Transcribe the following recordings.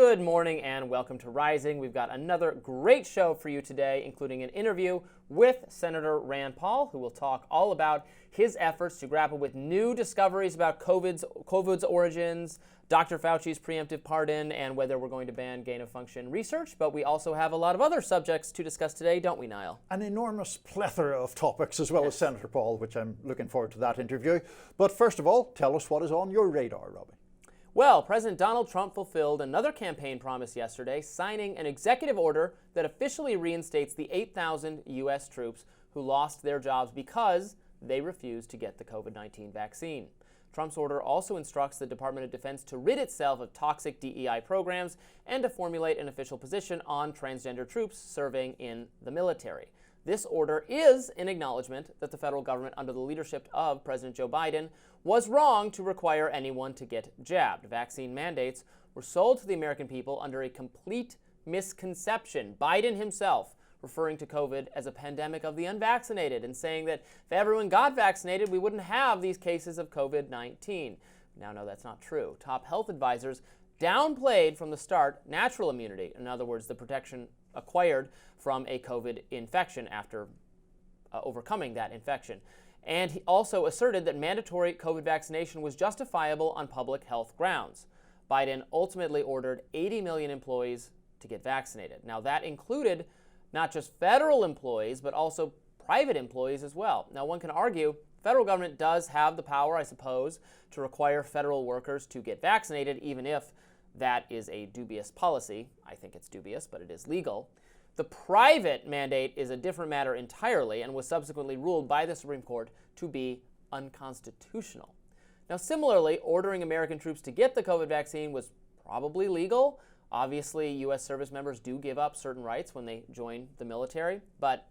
Good morning and welcome to Rising. We've got another great show for you today, including an interview with Senator Rand Paul, who will talk all about his efforts to grapple with new discoveries about COVID's origins, Dr. Fauci's preemptive pardon, and whether we're going to ban gain-of-function research. But we also have a lot of other subjects to discuss today, don't we, Niall? An enormous plethora of topics, as well as Senator Paul, which I'm looking forward to that interview. But first of all, tell us what is on your radar, Robby. Well, President Donald Trump fulfilled another campaign promise yesterday, signing an executive order that officially reinstates the 8,000 U.S. troops who lost their jobs because they refused to get the COVID-19 vaccine. Trump's order also instructs the Department of Defense to rid itself of toxic DEI programs and to formulate an official position on transgender troops serving in the military. This order is an acknowledgement that the federal government, under the leadership of President Joe Biden, was wrong to require anyone to get jabbed. Vaccine mandates were sold to the American people under a complete misconception. Biden himself referring to COVID as a pandemic of the unvaccinated and saying that if everyone got vaccinated, we wouldn't have these cases of COVID-19. Now, no, that's not true. Top health advisors downplayed from the start natural immunity, in other words, the protection acquired from a COVID infection after overcoming that infection. And he also asserted that mandatory COVID vaccination was justifiable on public health grounds. Biden ultimately ordered 80 million employees to get vaccinated. Now, that included not just federal employees, but also private employees as well. Now, one can argue federal government does have the power, I suppose, to require federal workers to get vaccinated, even if that is a dubious policy. I think it's dubious, but it is legal. The private mandate is a different matter entirely and was subsequently ruled by the Supreme Court to be unconstitutional. Now, similarly, ordering American troops to get the COVID vaccine was probably legal. Obviously, U.S. service members do give up certain rights when they join the military, but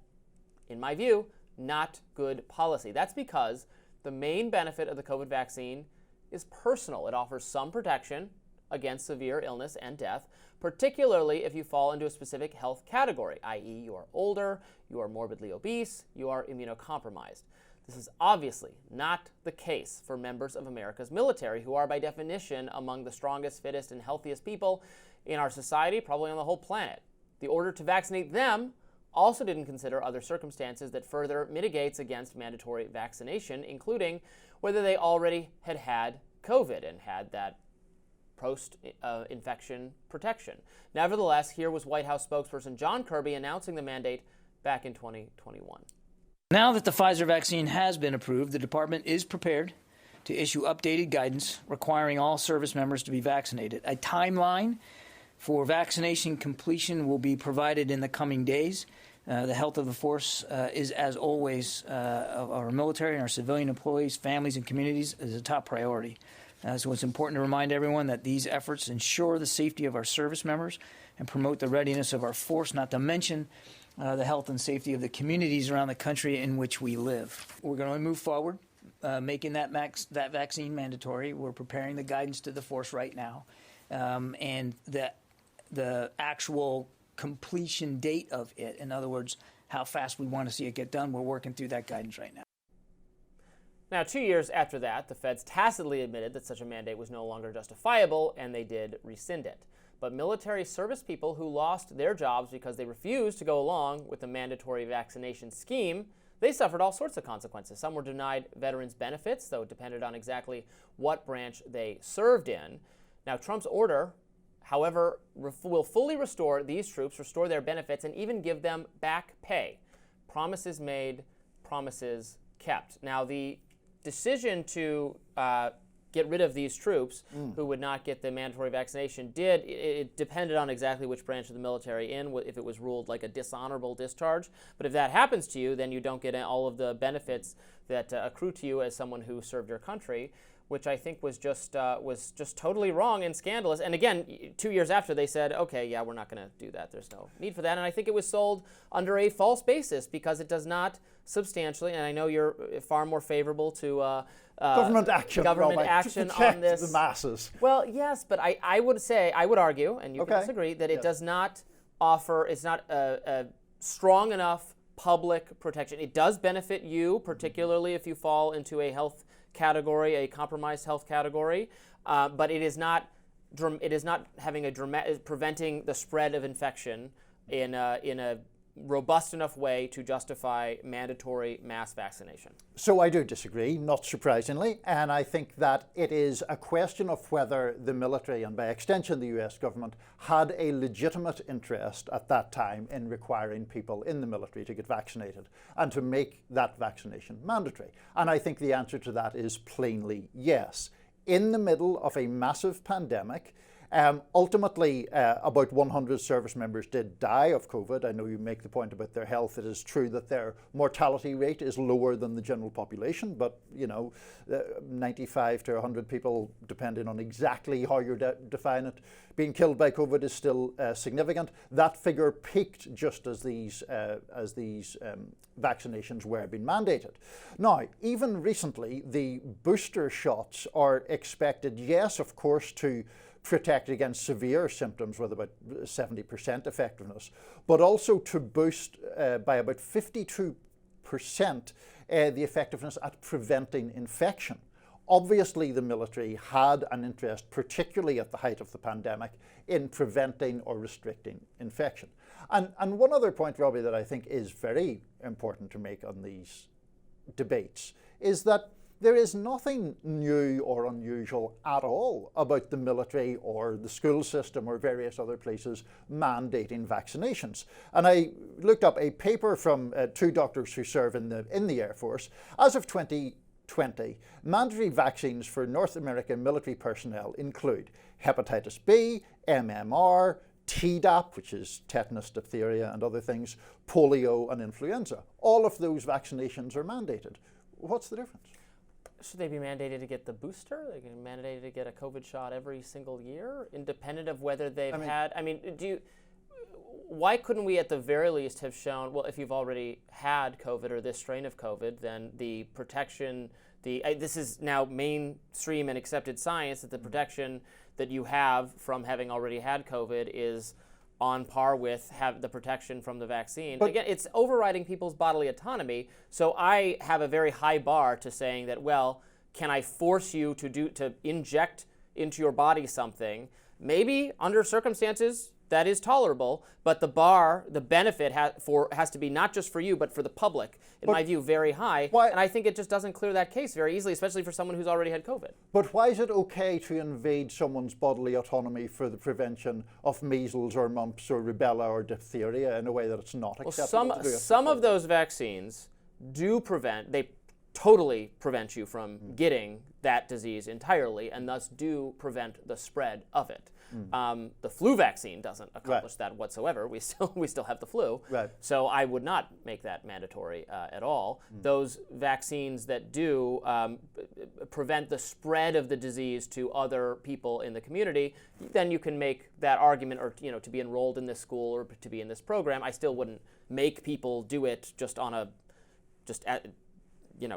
in my view, not good policy. That's because the main benefit of the COVID vaccine is personal. It offers some protection against severe illness and death, particularly if you fall into a specific health category, i.e. you are older, you are morbidly obese, you are immunocompromised. This is obviously not the case for members of America's military, who are by definition among the strongest, fittest, and healthiest people in our society, probably on the whole planet. The order to vaccinate them also didn't consider other circumstances that further mitigates against mandatory vaccination, including whether they already had COVID and had that post-infection protection. Nevertheless, here was White House spokesperson John Kirby announcing the mandate back in 2021. Now that the Pfizer vaccine has been approved, the department is prepared to issue updated guidance requiring all service members to be vaccinated. A timeline for vaccination completion will be provided in the coming days. The health of the force is, as always, of our military and our civilian employees, families, and communities is a top priority. So it's important to remind everyone that these efforts ensure the safety of our service members and promote the readiness of our force, not to mention the health and safety of the communities around the country in which we live. We're going to move forward, making that vaccine mandatory. We're preparing the guidance to the force right now. And the actual completion date of it, in other words, how fast we want to see it get done, we're working through that guidance right now. Now, 2 years after that, the feds tacitly admitted that such a mandate was no longer justifiable, and they did rescind it. But military service people who lost their jobs because they refused to go along with the mandatory vaccination scheme, they suffered all sorts of consequences. Some were denied veterans benefits, though it depended on exactly what branch they served in. Now, Trump's order, however, will fully restore these troops, restore their benefits, and even give them back pay. Promises made, promises kept. Now, the decision to get rid of these troops who would not get the mandatory vaccination it depended on exactly which branch of the military if it was ruled like a dishonorable discharge. But if that happens to you, then you don't get all of the benefits that accrue to you as someone who served your country, which I think was just totally wrong and scandalous. And again, 2 years after, they said, okay, yeah, we're not going to do that. There's no need for that. And I think it was sold under a false basis because it does not substantially, and I know you're far more favorable to government action to protect on this. The masses. Well, yes, but I would argue, and you can disagree, that it does not offer, it's not a strong enough public protection. It does benefit you, particularly if you fall into a health category, a compromised health category, but it is not having a dramatic preventing the spread of infection in a robust enough way to justify mandatory mass vaccination. So I do disagree, not surprisingly, and I think that it is a question of whether the military, and by extension the US government, had a legitimate interest at that time in requiring people in the military to get vaccinated and to make that vaccination mandatory. And I think the answer to that is plainly yes. In the middle of a massive pandemic, ultimately, about 100 service members did die of COVID. I know you make the point about their health. It is true that their mortality rate is lower than the general population, but 95 to 100 people, depending on exactly how you define it, being killed by COVID is still significant. That figure peaked just as these vaccinations were being mandated. Now, even recently, the booster shots are expected, yes, of course, to protect against severe symptoms with about 70% effectiveness, but also to boost by about 52% the effectiveness at preventing infection. Obviously, the military had an interest, particularly at the height of the pandemic, in preventing or restricting infection. And one other point, Robby, that I think is very important to make on these debates is that there is nothing new or unusual at all about the military or the school system or various other places mandating vaccinations. And I looked up a paper from two doctors who serve in the Air Force. As of 2020, mandatory vaccines for North American military personnel include hepatitis B, MMR, Tdap, which is tetanus, diphtheria, and other things, polio, and influenza. All of those vaccinations are mandated. What's the difference? Should they be mandated to get the booster? They can be mandated to get a COVID shot every single year, independent of whether they've had. I mean, why couldn't we at the very least have shown? Well, if you've already had COVID or this strain of COVID, then the protection. This is now mainstream and accepted science that the protection that you have from having already had COVID is on par with the protection from the vaccine. But again, it's overriding people's bodily autonomy. So I have a very high bar to saying that, well, can I force you to inject into your body something? Maybe under circumstances that is tolerable, but the benefit has to be not just for you, but for the public, in my view, very high. Why? And I think it just doesn't clear that case very easily, especially for someone who's already had COVID. But why is it okay to invade someone's bodily autonomy for the prevention of measles or mumps or rubella or diphtheria in a way that it's not acceptable to do it? Some of those vaccines do they totally prevent you from getting that disease entirely, and thus do prevent the spread of it. The flu vaccine doesn't accomplish that whatsoever. We still have the flu. Right. So I would not make that mandatory at all. Those vaccines that do prevent the spread of the disease to other people in the community, then you can make that argument, or to be enrolled in this school or to be in this program. I still wouldn't make people do it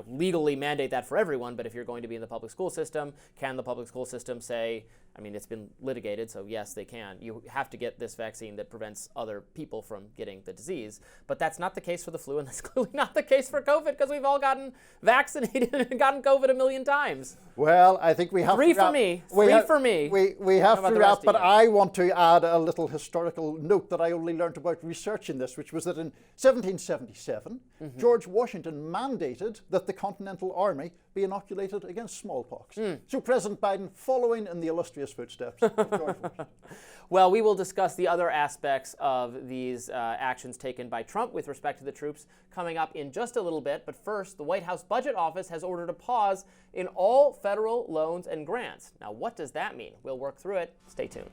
legally mandate that for everyone, but if you're going to be in the public school system, can the public school system say, I mean, it's been litigated, so yes, they can. You have to get this vaccine that prevents other people from getting the disease. But that's not the case for the flu, and that's clearly not the case for COVID, because we've all gotten vaccinated and gotten COVID a million times. Well, I think we have Three for me. We have to wrap, but I want to add a little historical note that I only learned about researching this, which was that in 1777, George Washington mandated that the Continental Army be inoculated against smallpox. So President Biden, following in the illustrious footsteps of George Washington. Well, we will discuss the other aspects of these actions taken by Trump with respect to the troops coming up in just a little bit. But first, the White House Budget Office has ordered a pause in all federal loans and grants. Now, what does that mean? We'll work through it. Stay tuned.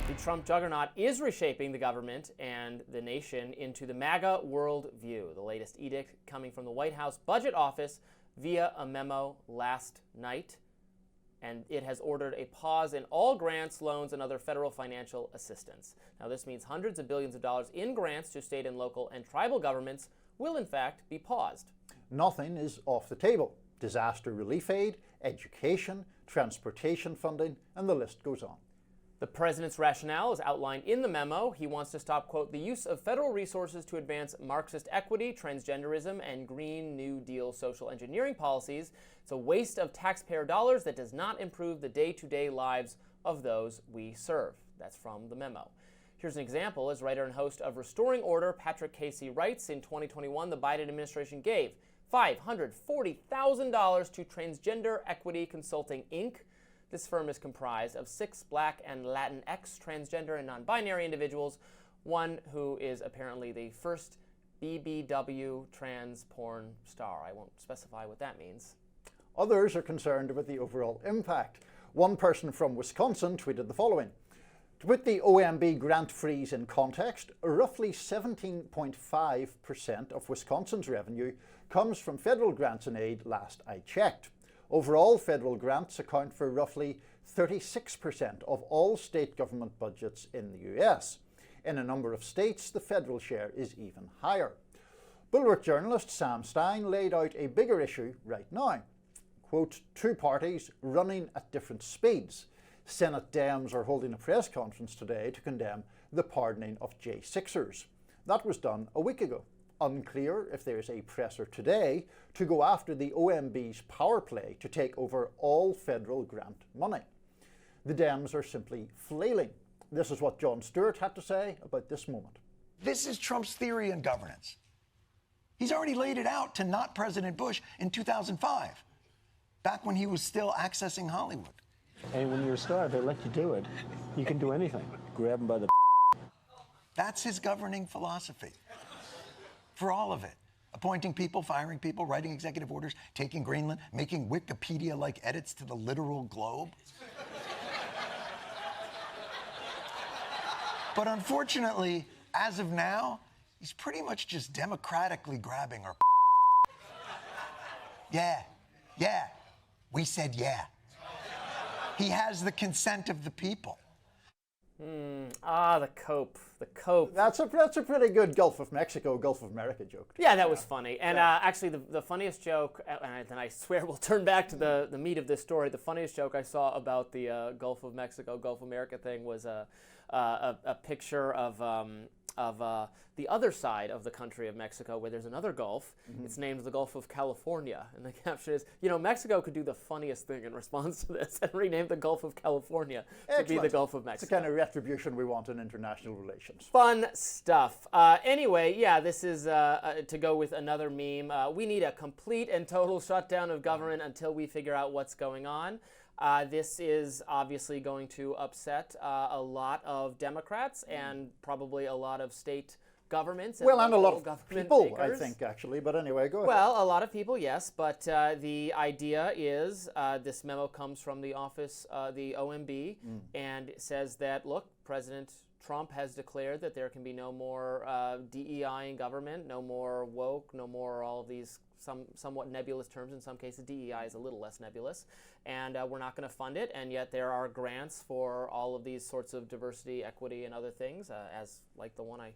The Trump juggernaut is reshaping the government and the nation into the MAGA worldview. The latest edict coming from the White House Budget Office via a memo last night, and it has ordered a pause in all grants, loans, and other federal financial assistance. Now, this means hundreds of billions of dollars in grants to state and local and tribal governments will, in fact, be paused. Nothing is off the table. Disaster relief aid, education, transportation funding, and the list goes on. The president's rationale is outlined in the memo. He wants to stop, quote, the use of federal resources to advance Marxist equity, transgenderism, and Green New Deal social engineering policies. It's a waste of taxpayer dollars that does not improve the day-to-day lives of those we serve. That's from the memo. Here's an example. As writer and host of Restoring Order, Patrick Casey writes, in 2021, the Biden administration gave $540,000 to Transgender Equity Consulting, Inc. This firm is comprised of 6 Black and Latinx transgender and non-binary individuals, one who is apparently the first BBW trans porn star. I won't specify what that means. Others are concerned about the overall impact. One person from Wisconsin tweeted the following. To put the OMB grant freeze in context, roughly 17.5% of Wisconsin's revenue comes from federal grants and aid last I checked. Overall, federal grants account for roughly 36% of all state government budgets in the US. In a number of states, the federal share is even higher. Bulwark journalist Sam Stein laid out a bigger issue right now. Quote, 2 parties running at different speeds. Senate Dems are holding a press conference today to condemn the pardoning of J6ers. That was done a week ago. Unclear if there is a presser today to go after the OMB's power play to take over all federal grant money. The Dems are simply flailing. This is what Jon Stewart had to say about this moment. This is Trump's theory on governance. He's already laid it out to not President Bush in 2005, back when he was still accessing Hollywood. And when you're a star, they let you do it. You can do anything. Grab them by the That's his governing philosophy. For all of it. Appointing people, firing people, writing executive orders, taking Greenland, making Wikipedia-like edits to the literal globe. But unfortunately, as of now, he's pretty much just democratically grabbing our Yeah, we said yeah. He has the consent of the people. The cope. That's a pretty good Gulf of Mexico, Gulf of America joke. Yeah, that was funny. And actually, the funniest joke, and then I swear we'll turn back to the meat of this story, the funniest joke I saw about the Gulf of Mexico, Gulf of America thing was a picture of the other side of the country of Mexico where there's another Gulf. Mm-hmm. It's named the Gulf of California. And the caption is, Mexico could do the funniest thing in response to this and rename the Gulf of California to be the Gulf of Mexico. It's the kind of retribution we want in international relations. Fun stuff. Anyway, this is to go with another meme. We need a complete and total shutdown of government until we figure out what's going on. This is obviously going to upset a lot of Democrats and probably a lot of state governments. And a lot of people, makers. I think, actually. But anyway, go ahead. Well, a lot of people, yes. But the idea is this memo comes from the office, the OMB, and it says that, look, President Trump has declared that there can be no more DEI in government, no more woke, no more all of these somewhat nebulous terms. In some cases, DEI is a little less nebulous, and we're not going to fund it. And yet there are grants for all of these sorts of diversity, equity, and other things, as like the one I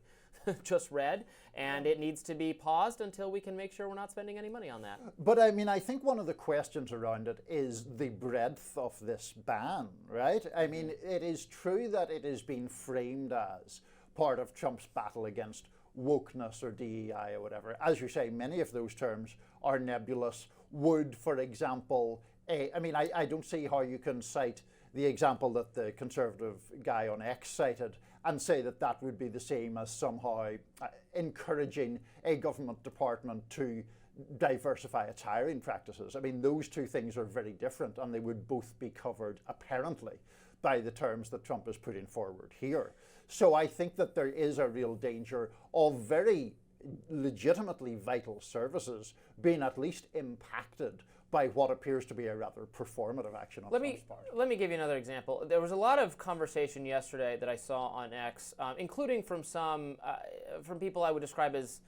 just read. And it needs to be paused until we can make sure we're not spending any money on that. But I mean, I think one of the questions around it is the breadth of this ban, right? I mean, it is true that it is being framed as part of Trump's battle against wokeness or DEI or whatever. As you say, many of those terms are nebulous. Would, for example, I don't see how you can cite the example that the conservative guy on X cited and say that that would be the same as somehow encouraging a government department to diversify its hiring practices. I mean, those two things are very different, and they would both be covered, apparently, by the terms that Trump is putting forward here. So I think that there is a real danger of very legitimately vital services being at least impacted by what appears to be a rather performative action on Trump's part. Let me give you another example. There was a lot of conversation yesterday that I saw on X, including from from people I would describe as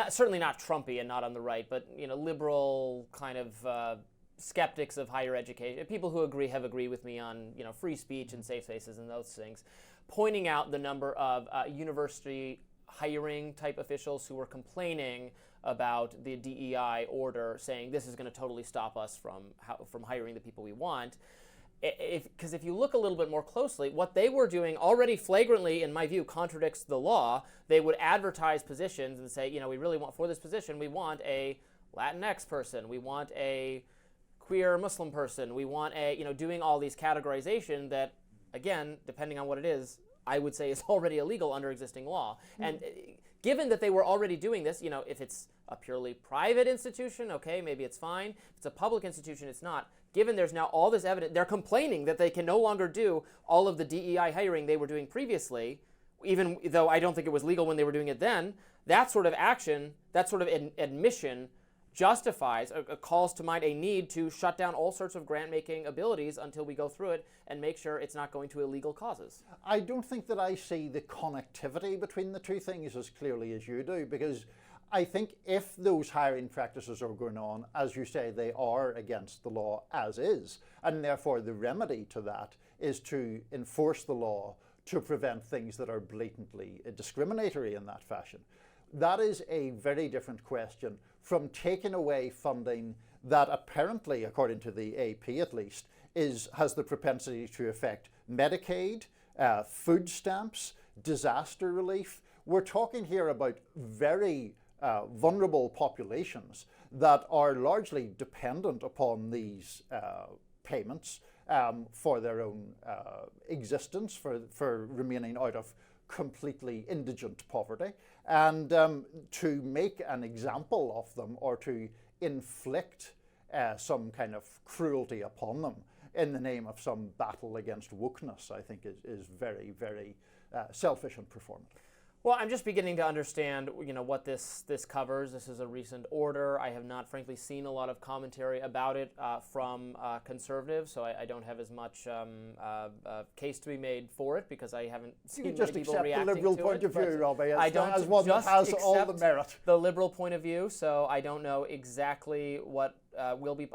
certainly not Trumpy and not on the right, but liberal kind of skeptics of higher education, people who have agreed with me on free speech and safe spaces and those things, pointing out the number of university hiring type officials who were complaining about the DEI order, saying this is going to totally stop us from hiring the people we want. Because if you look a little bit more closely, what they were doing already flagrantly, in my view, contradicts the law. They would advertise positions and say, we really want, for this position, we want a Latinx person, we want a queer Muslim person, we want a, doing all these categorization that, again, depending on what it is, I would say is already illegal under existing law. And given that they were already doing this, if it's a purely private institution, okay, maybe it's fine. If it's a public institution, it's not. Given there's now all this evidence, they're complaining that they can no longer do all of the DEI hiring they were doing previously, even though I don't think it was legal when they were doing it then. That sort of action, that sort of admission justifies, calls to mind a need to shut down all sorts of grant-making abilities until we go through it and make sure it's not going to illegal causes. I don't think that I see the connectivity between the two things as clearly as you do, because I think if those hiring practices are going on, as you say, they are against the law as is, and therefore the remedy to that is to enforce the law to prevent things that are blatantly discriminatory in that fashion. That is a very different question from taking away funding that apparently, according to the AP at least, has the propensity to affect Medicaid, food stamps, disaster relief. We're talking here about very vulnerable populations that are largely dependent upon these payments for their own existence, for remaining out of completely indigent poverty, and to make an example of them or to inflict some kind of cruelty upon them in the name of some battle against wokeness, I think is very, very selfish and performative. Well, I'm just beginning to understand, what this covers. This is a recent order. I have not, frankly, seen a lot of commentary about it from conservatives, so I don't have as much case to be made for it because I haven't seen many people reacting to it. You just accept the liberal point of view, Robby, as one that just has all the merit. The liberal point of view, so I don't know exactly what will be.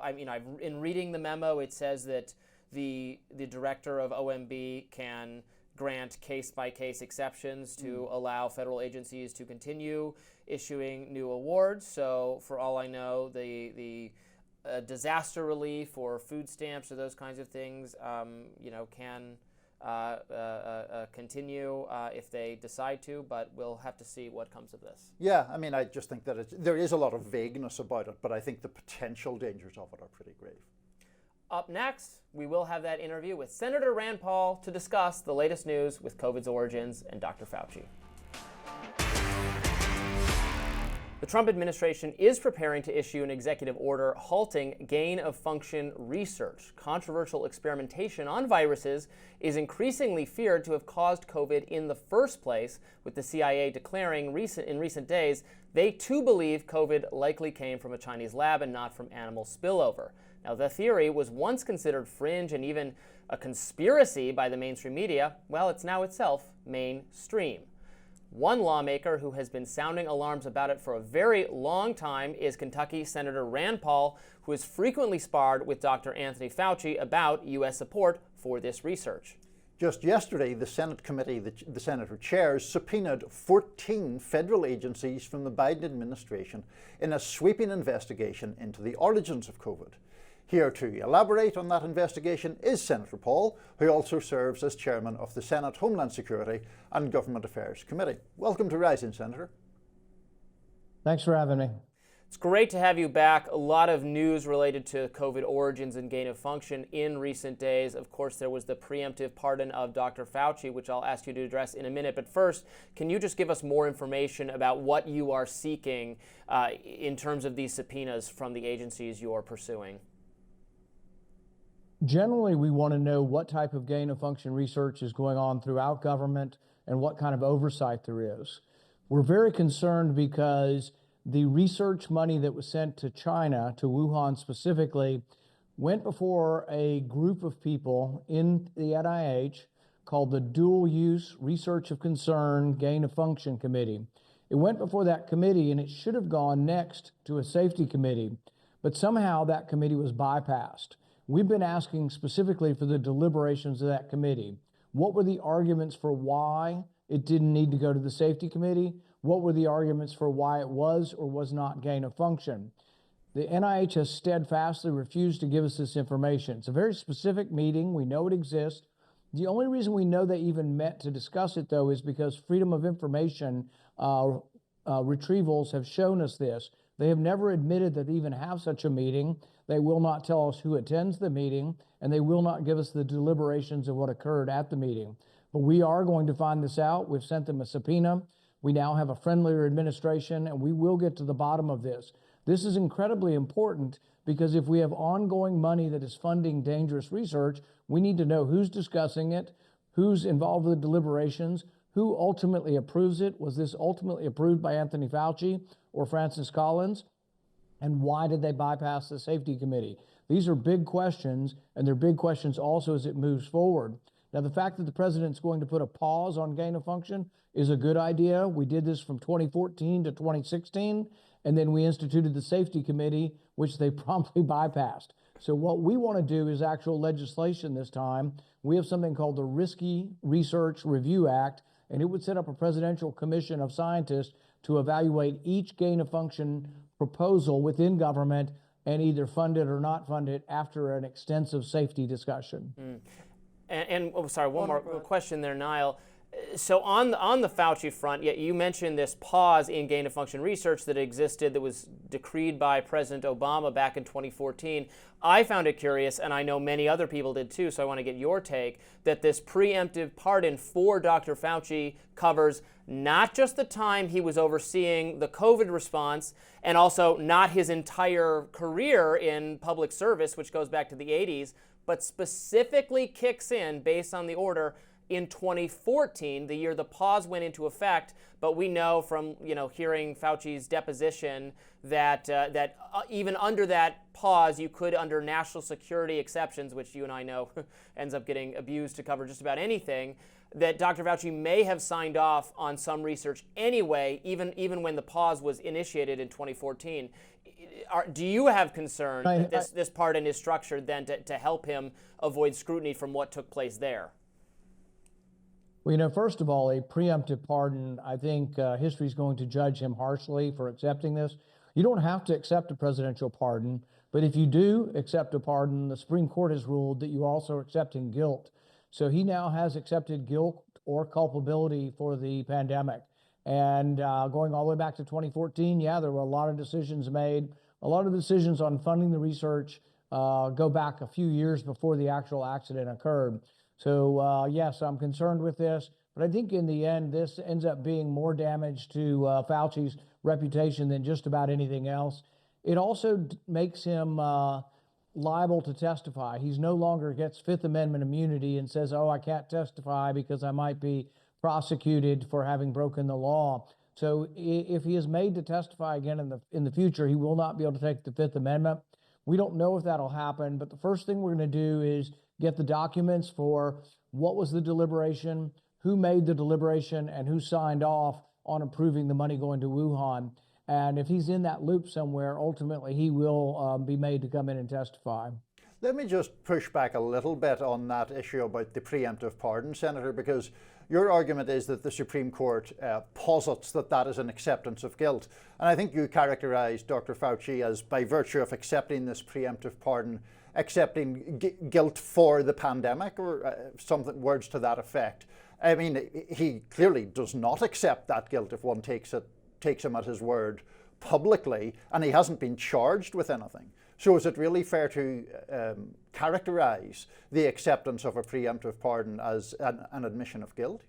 In reading the memo, it says that the director of OMB can grant case-by-case exceptions to allow federal agencies to continue issuing new awards. So for all I know, the disaster relief or food stamps or those kinds of things, can continue if they decide to, but we'll have to see what comes of this. Yeah, I just think that there is a lot of vagueness about it, but I think the potential dangers of it are pretty grave. Up next, we will have that interview with Senator Rand Paul to discuss the latest news with COVID's origins and Dr. Fauci. The Trump administration is preparing to issue an executive order halting gain-of-function research. Controversial experimentation on viruses is increasingly feared to have caused COVID in the first place, with the CIA declaring in recent days they too believe COVID likely came from a Chinese lab and not from animal spillover. Now, the theory was once considered fringe and even a conspiracy by the mainstream media. Well, it's now itself mainstream. One lawmaker who has been sounding alarms about it for a very long time is Kentucky Senator Rand Paul, who has frequently sparred with Dr. Anthony Fauci about U.S. support for this research. Just yesterday, the Senate committee the senator chairs subpoenaed 14 federal agencies from the Biden administration in a sweeping investigation into the origins of COVID. Here to elaborate on that investigation is Senator Paul, who also serves as chairman of the Senate Homeland Security and Government Affairs Committee. Welcome to Rising, Senator. Thanks for having me. It's great to have you back. A lot of news related to COVID origins and gain of function in recent days. Of course, there was the preemptive pardon of Dr. Fauci, which I'll ask you to address in a minute. But first, can you just give us more information about what you are seeking in terms of these subpoenas from the agencies you are pursuing? Generally, we want to know what type of gain-of-function research is going on throughout government and what kind of oversight there is. We're very concerned because the research money that was sent to China, to Wuhan specifically, went before a group of people in the NIH called the Dual Use Research of Concern Gain-of-Function Committee. It went before that committee and it should have gone next to a safety committee, but somehow that committee was bypassed. We've been asking specifically for the deliberations of that committee. What were the arguments for why it didn't need to go to the safety committee? What were the arguments for why it was or was not gain of function? The NIH has steadfastly refused to give us this information. It's a very specific meeting. We know it exists. The only reason we know they even met to discuss it, though, is because Freedom of Information retrievals have shown us this. They have never admitted that they even have such a meeting. They will not tell us who attends the meeting, and they will not give us the deliberations of what occurred at the meeting. But we are going to find this out. We've sent them a subpoena. We now have a friendlier administration, and we will get to the bottom of this. This is incredibly important because if we have ongoing money that is funding dangerous research, we need to know who's discussing it, who's involved with the deliberations, who ultimately approves it. Was this ultimately approved by Anthony Fauci or Francis Collins? And why did they bypass the safety committee? These are big questions, and they're big questions also as it moves forward. Now, the fact that the president's going to put a pause on gain of function is a good idea. We did this from 2014 to 2016, and then we instituted the safety committee, which they promptly bypassed. So what we want to do is actual legislation this time. We have something called the Risky Research Review Act, and it would set up a presidential commission of scientists to evaluate each gain of function proposal within government and either fund it or not fund it after an extensive safety discussion. Sorry, one more question there, Niall. So on the Fauci front, you mentioned this pause in gain of function research that existed that was decreed by President Obama back in 2014. I found it curious, and I know many other people did too, so I want to get your take, that this preemptive pardon for Dr. Fauci covers not just the time he was overseeing the COVID response, and also not his entire career in public service, which goes back to the 80s, but specifically kicks in based on the order in 2014, the year the pause went into effect. But we know from hearing Fauci's deposition that even under that pause, you could, under national security exceptions, which you and I know ends up getting abused to cover just about anything, that Dr. Fauci may have signed off on some research anyway, even when the pause was initiated in 2014. Do you have concern that this pardon is structured then to help him avoid scrutiny from what took place there? Well, first of all, a preemptive pardon, I think history is going to judge him harshly for accepting this. You don't have to accept a presidential pardon, but if you do accept a pardon, the Supreme Court has ruled that you are also accepting guilt. So he now has accepted guilt or culpability for the pandemic. And going all the way back to 2014, there were a lot of decisions made. A lot of decisions on funding the research go back a few years before the actual accident occurred. So yes, I'm concerned with this, but I think in the end, this ends up being more damage to Fauci's reputation than just about anything else. It also makes him liable to testify. He's no longer gets Fifth Amendment immunity and says, oh, I can't testify because I might be prosecuted for having broken the law. So if he is made to testify again in the future, he will not be able to take the Fifth Amendment. We don't know if that'll happen, but the first thing we're going to do is get the documents for what was the deliberation, who made the deliberation, and who signed off on approving the money going to Wuhan. And if he's in that loop somewhere, ultimately he will be made to come in and testify. Let me just push back a little bit on that issue about the preemptive pardon, Senator, because your argument is that the Supreme Court posits that that is an acceptance of guilt. And I think you characterized Dr. Fauci as, by virtue of accepting this preemptive pardon, accepting guilt for the pandemic, or words to that effect. I mean, he clearly does not accept that guilt if one takes him at his word publicly, and he hasn't been charged with anything. So is it really fair to characterize the acceptance of a preemptive pardon as an admission of guilt?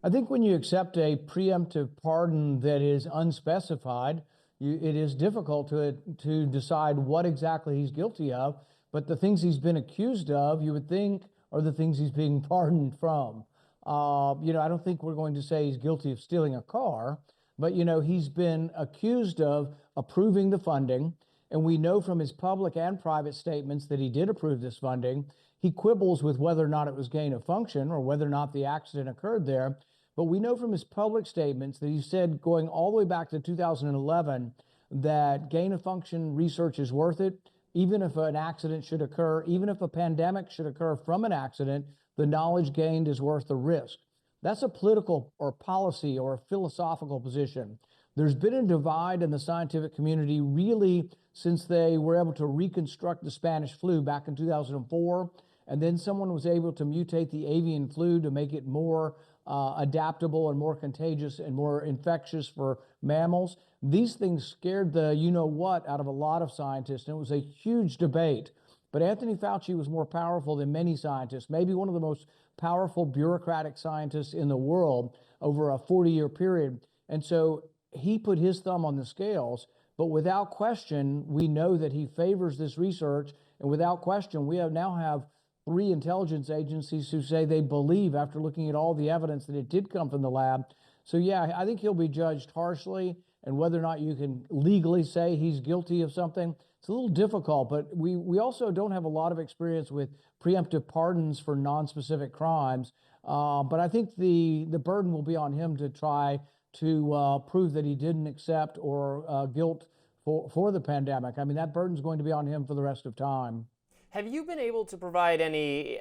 I think when you accept a preemptive pardon that is unspecified, it is difficult to decide what exactly he's guilty of, but the things he's been accused of, you would think, are the things he's being pardoned from. I don't think we're going to say he's guilty of stealing a car, but, he's been accused of approving the funding, and we know from his public and private statements that he did approve this funding. He quibbles with whether or not it was gain of function or whether or not the accident occurred there. But we know from his public statements that he said, going all the way back to 2011, that gain of function research is worth it. Even if an accident should occur, even if a pandemic should occur from an accident, the knowledge gained is worth the risk. That's a political or policy or a philosophical position. There's been a divide in the scientific community really since they were able to reconstruct the Spanish flu back in 2004. And then someone was able to mutate the avian flu to make it more adaptable and more contagious and more infectious for mammals. These things scared the you-know-what out of a lot of scientists, and it was a huge debate. But Anthony Fauci was more powerful than many scientists, maybe one of the most powerful bureaucratic scientists in the world over a 40-year period. And so he put his thumb on the scales, but without question, we know that he favors this research. And without question, we now have 3 intelligence agencies who say they believe, after looking at all the evidence, that it did come from the lab. So yeah, I think he'll be judged harshly, and whether or not you can legally say he's guilty of something, it's a little difficult. But we also don't have a lot of experience with preemptive pardons for non-specific crimes. But I think the burden will be on him to try to prove that he didn't accept or guilt for the pandemic. I mean, that burden's going to be on him for the rest of time. Have you been able to provide any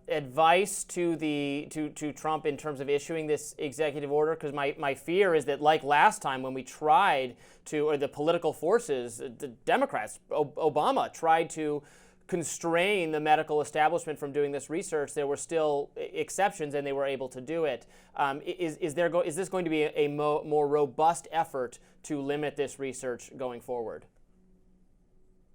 advice to Trump in terms of issuing this executive order? Because my fear is that, like last time when we tried to, or the political forces, the Democrats, Obama tried to constrain the medical establishment from doing this research, there were still exceptions and they were able to do it. Is this going to be a more robust effort to limit this research going forward?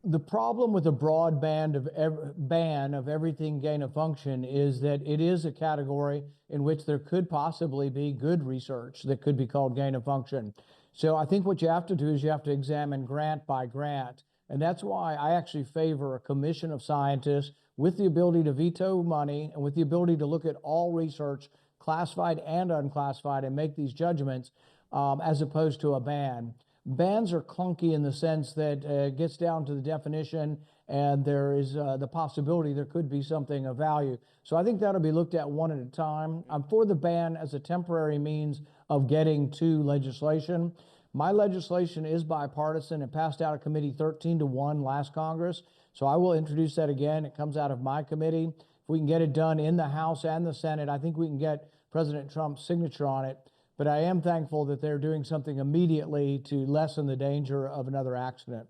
The problem with a broad ban of everything gain of function is that it is a category in which there could possibly be good research that could be called gain of function. So I think what you have to do is you have to examine grant by grant. And that's why I actually favor a commission of scientists with the ability to veto money and with the ability to look at all research, classified and unclassified, and make these judgments as opposed to a ban. Bans are clunky in the sense that it gets down to the definition, and there is the possibility there could be something of value. So I think that'll be looked at one at a time. I'm for the ban as a temporary means of getting to legislation. My legislation is bipartisan. It passed out of committee 13-1 last Congress. So I will introduce that again. It comes out of my committee. If we can get it done in the House and the Senate, I think we can get President Trump's signature on it. But I am thankful that they're doing something immediately to lessen the danger of another accident.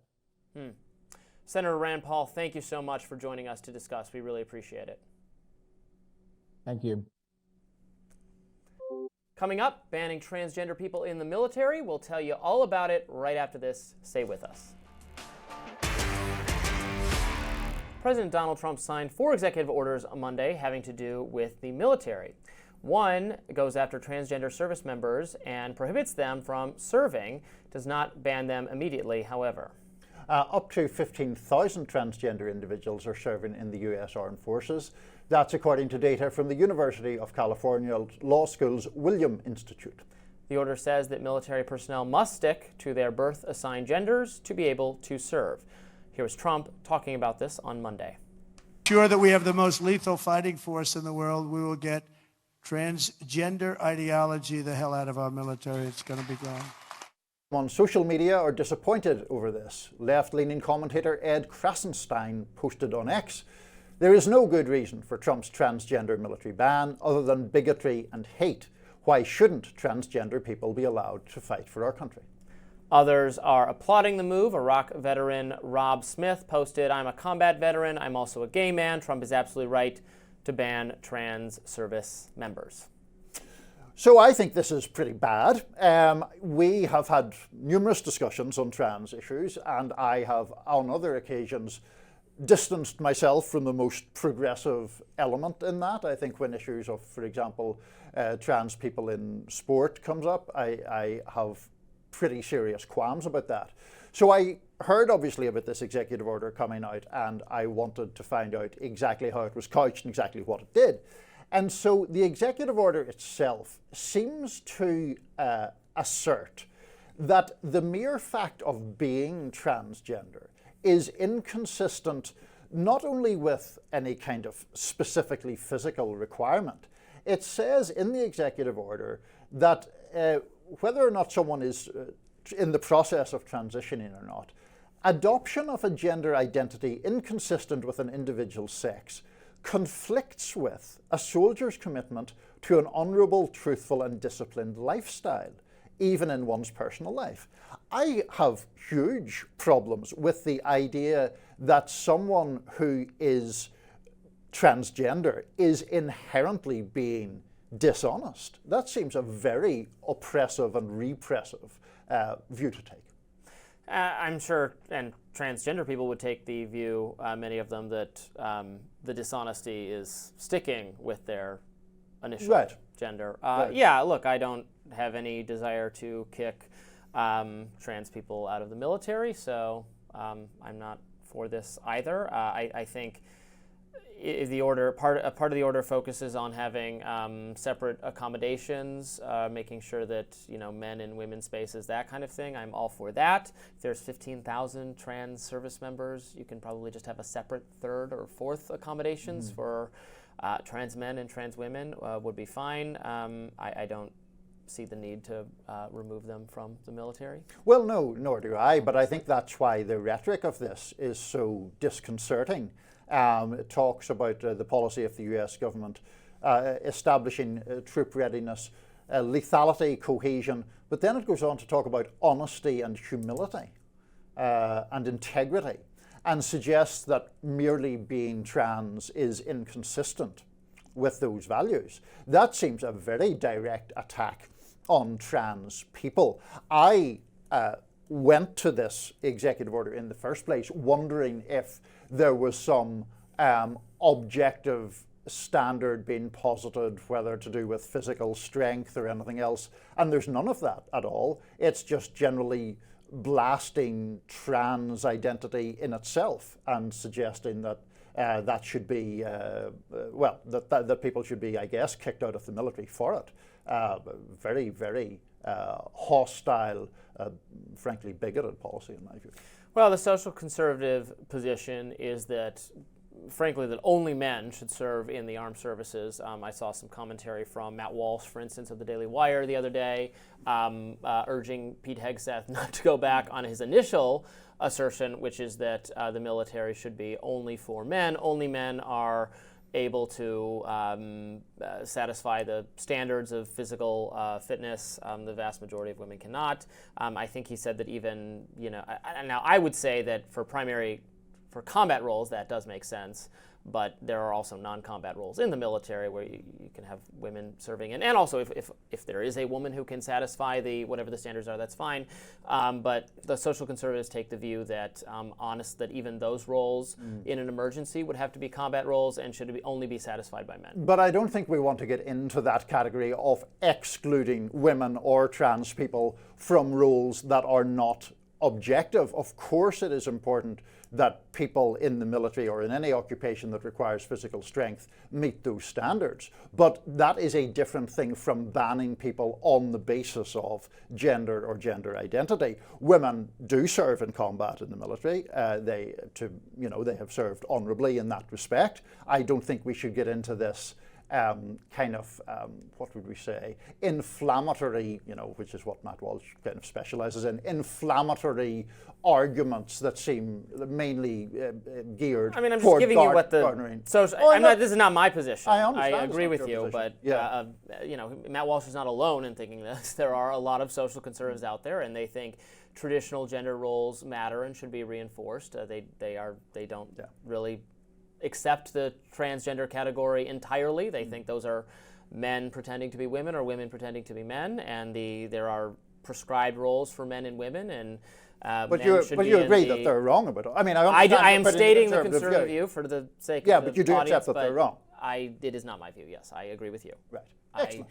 Senator Rand Paul, thank you so much for joining us to discuss. We really appreciate it. Thank you. Coming up, banning transgender people in the military. We'll tell you all about it right after this. Stay with us. President Donald Trump signed 4 executive orders on Monday having to do with the military. One goes after transgender service members and prohibits them from serving, does not ban them immediately, however. Up to 15,000 transgender individuals are serving in the U.S. Armed Forces. That's according to data from the University of California Law School's William Institute. The order says that military personnel must stick to their birth-assigned genders to be able to serve. Here was Trump talking about this on Monday. Sure that we have the most lethal fighting force in the world. We will get transgender ideology the hell out of our military. It's going to be gone. On social media are disappointed over this. Left-leaning commentator Ed Krasenstein posted on X, "There is no good reason for Trump's transgender military ban other than bigotry and hate. Why shouldn't transgender people be allowed to fight for our country?" Others are applauding the move. Iraq veteran Rob Smith posted, "I'm a combat veteran. I'm also a gay man. Trump is absolutely right to ban trans service members." So I think this is pretty bad. We have had numerous discussions on trans issues, and I have on other occasions distanced myself from the most progressive element in that. I think when issues of, for example, trans people in sport comes up, I have pretty serious qualms about that. So I heard obviously about this executive order coming out, and I wanted to find out exactly how it was couched and exactly what it did. And so the executive order itself seems to assert that the mere fact of being transgender is inconsistent not only with any kind of specifically physical requirement. It says in the executive order that whether or not someone is in the process of transitioning or not, adoption of a gender identity inconsistent with an individual's sex conflicts with a soldier's commitment to an honourable, truthful and disciplined lifestyle. even in one's personal life. I have huge problems with the idea that someone who is transgender is inherently being dishonest. That seems a very oppressive and repressive view to take. I'm sure, and transgender people would take the view, many of them, that the dishonesty is sticking with their initial gender. Yeah, look, I don't have any desire to kick trans people out of the military, so I'm not for this either. I think the order part of the order focuses on having separate accommodations, making sure that men and women's spaces, that kind of thing. I'm all for that. If there's 15,000 trans service members, you can probably just have a separate third or fourth accommodations for trans men and trans women would be fine. I don't see the need to remove them from the military. Well, no, nor do I, but I think that's why the rhetoric of this is so disconcerting. It talks about the policy of the US government establishing troop readiness, lethality, cohesion, but then it goes on to talk about honesty and humility and integrity, and suggests that merely being trans is inconsistent with those values. That seems a very direct attack on trans people. I went to this executive order in the first place wondering if there was some objective standard being posited, whether to do with physical strength or anything else, and there's none of that at all. It's just generally blasting trans identity in itself and suggesting that that should be, that people should be, I guess, kicked out of the military for it. Very, very hostile, frankly bigoted policy in my view. Well, the social conservative position is that, frankly, that only men should serve in the armed services. I saw some commentary from Matt Walsh, for instance, of the Daily Wire the other day, urging Pete Hegseth not to go back on his initial assertion, which is that the military should be only for men. Only men are able to satisfy the standards of physical fitness. The vast majority of women cannot. I think he said that even, now I would say that for combat roles, that does make sense, but there are also non-combat roles in the military where you can have women serving, and also if there is a woman who can satisfy whatever the standards are, that's fine. But the social conservatives take the view that that even those roles in an emergency would have to be combat roles and should only be satisfied by men. But I don't think we want to get into that category of excluding women or trans people from roles that are not objective. Of course it is important that people in the military or in any occupation that requires physical strength meet those standards. But that is a different thing from banning people on the basis of gender or gender identity. Women do serve in combat in the military. They have served honorably in that respect. I don't think we should get into this what would we say, inflammatory, which is what Matt Walsh kind of specializes in, inflammatory arguments that seem mainly geared. I mean, I'm just toward giving you what garnering. this is not my position. I agree with you, position. but Matt Walsh is not alone in thinking this. There are a lot of social conservatives out there, and they think traditional gender roles matter and should be reinforced. They don't really accept the transgender category entirely. They think those are men pretending to be women or women pretending to be men, and there are prescribed roles for men and women, and but you agree that they're wrong about it. I mean, I am stating the conservative view for the sake of the but you do audience, accept that they're wrong. It is not my view. Yes, I agree with you. Right. Excellent.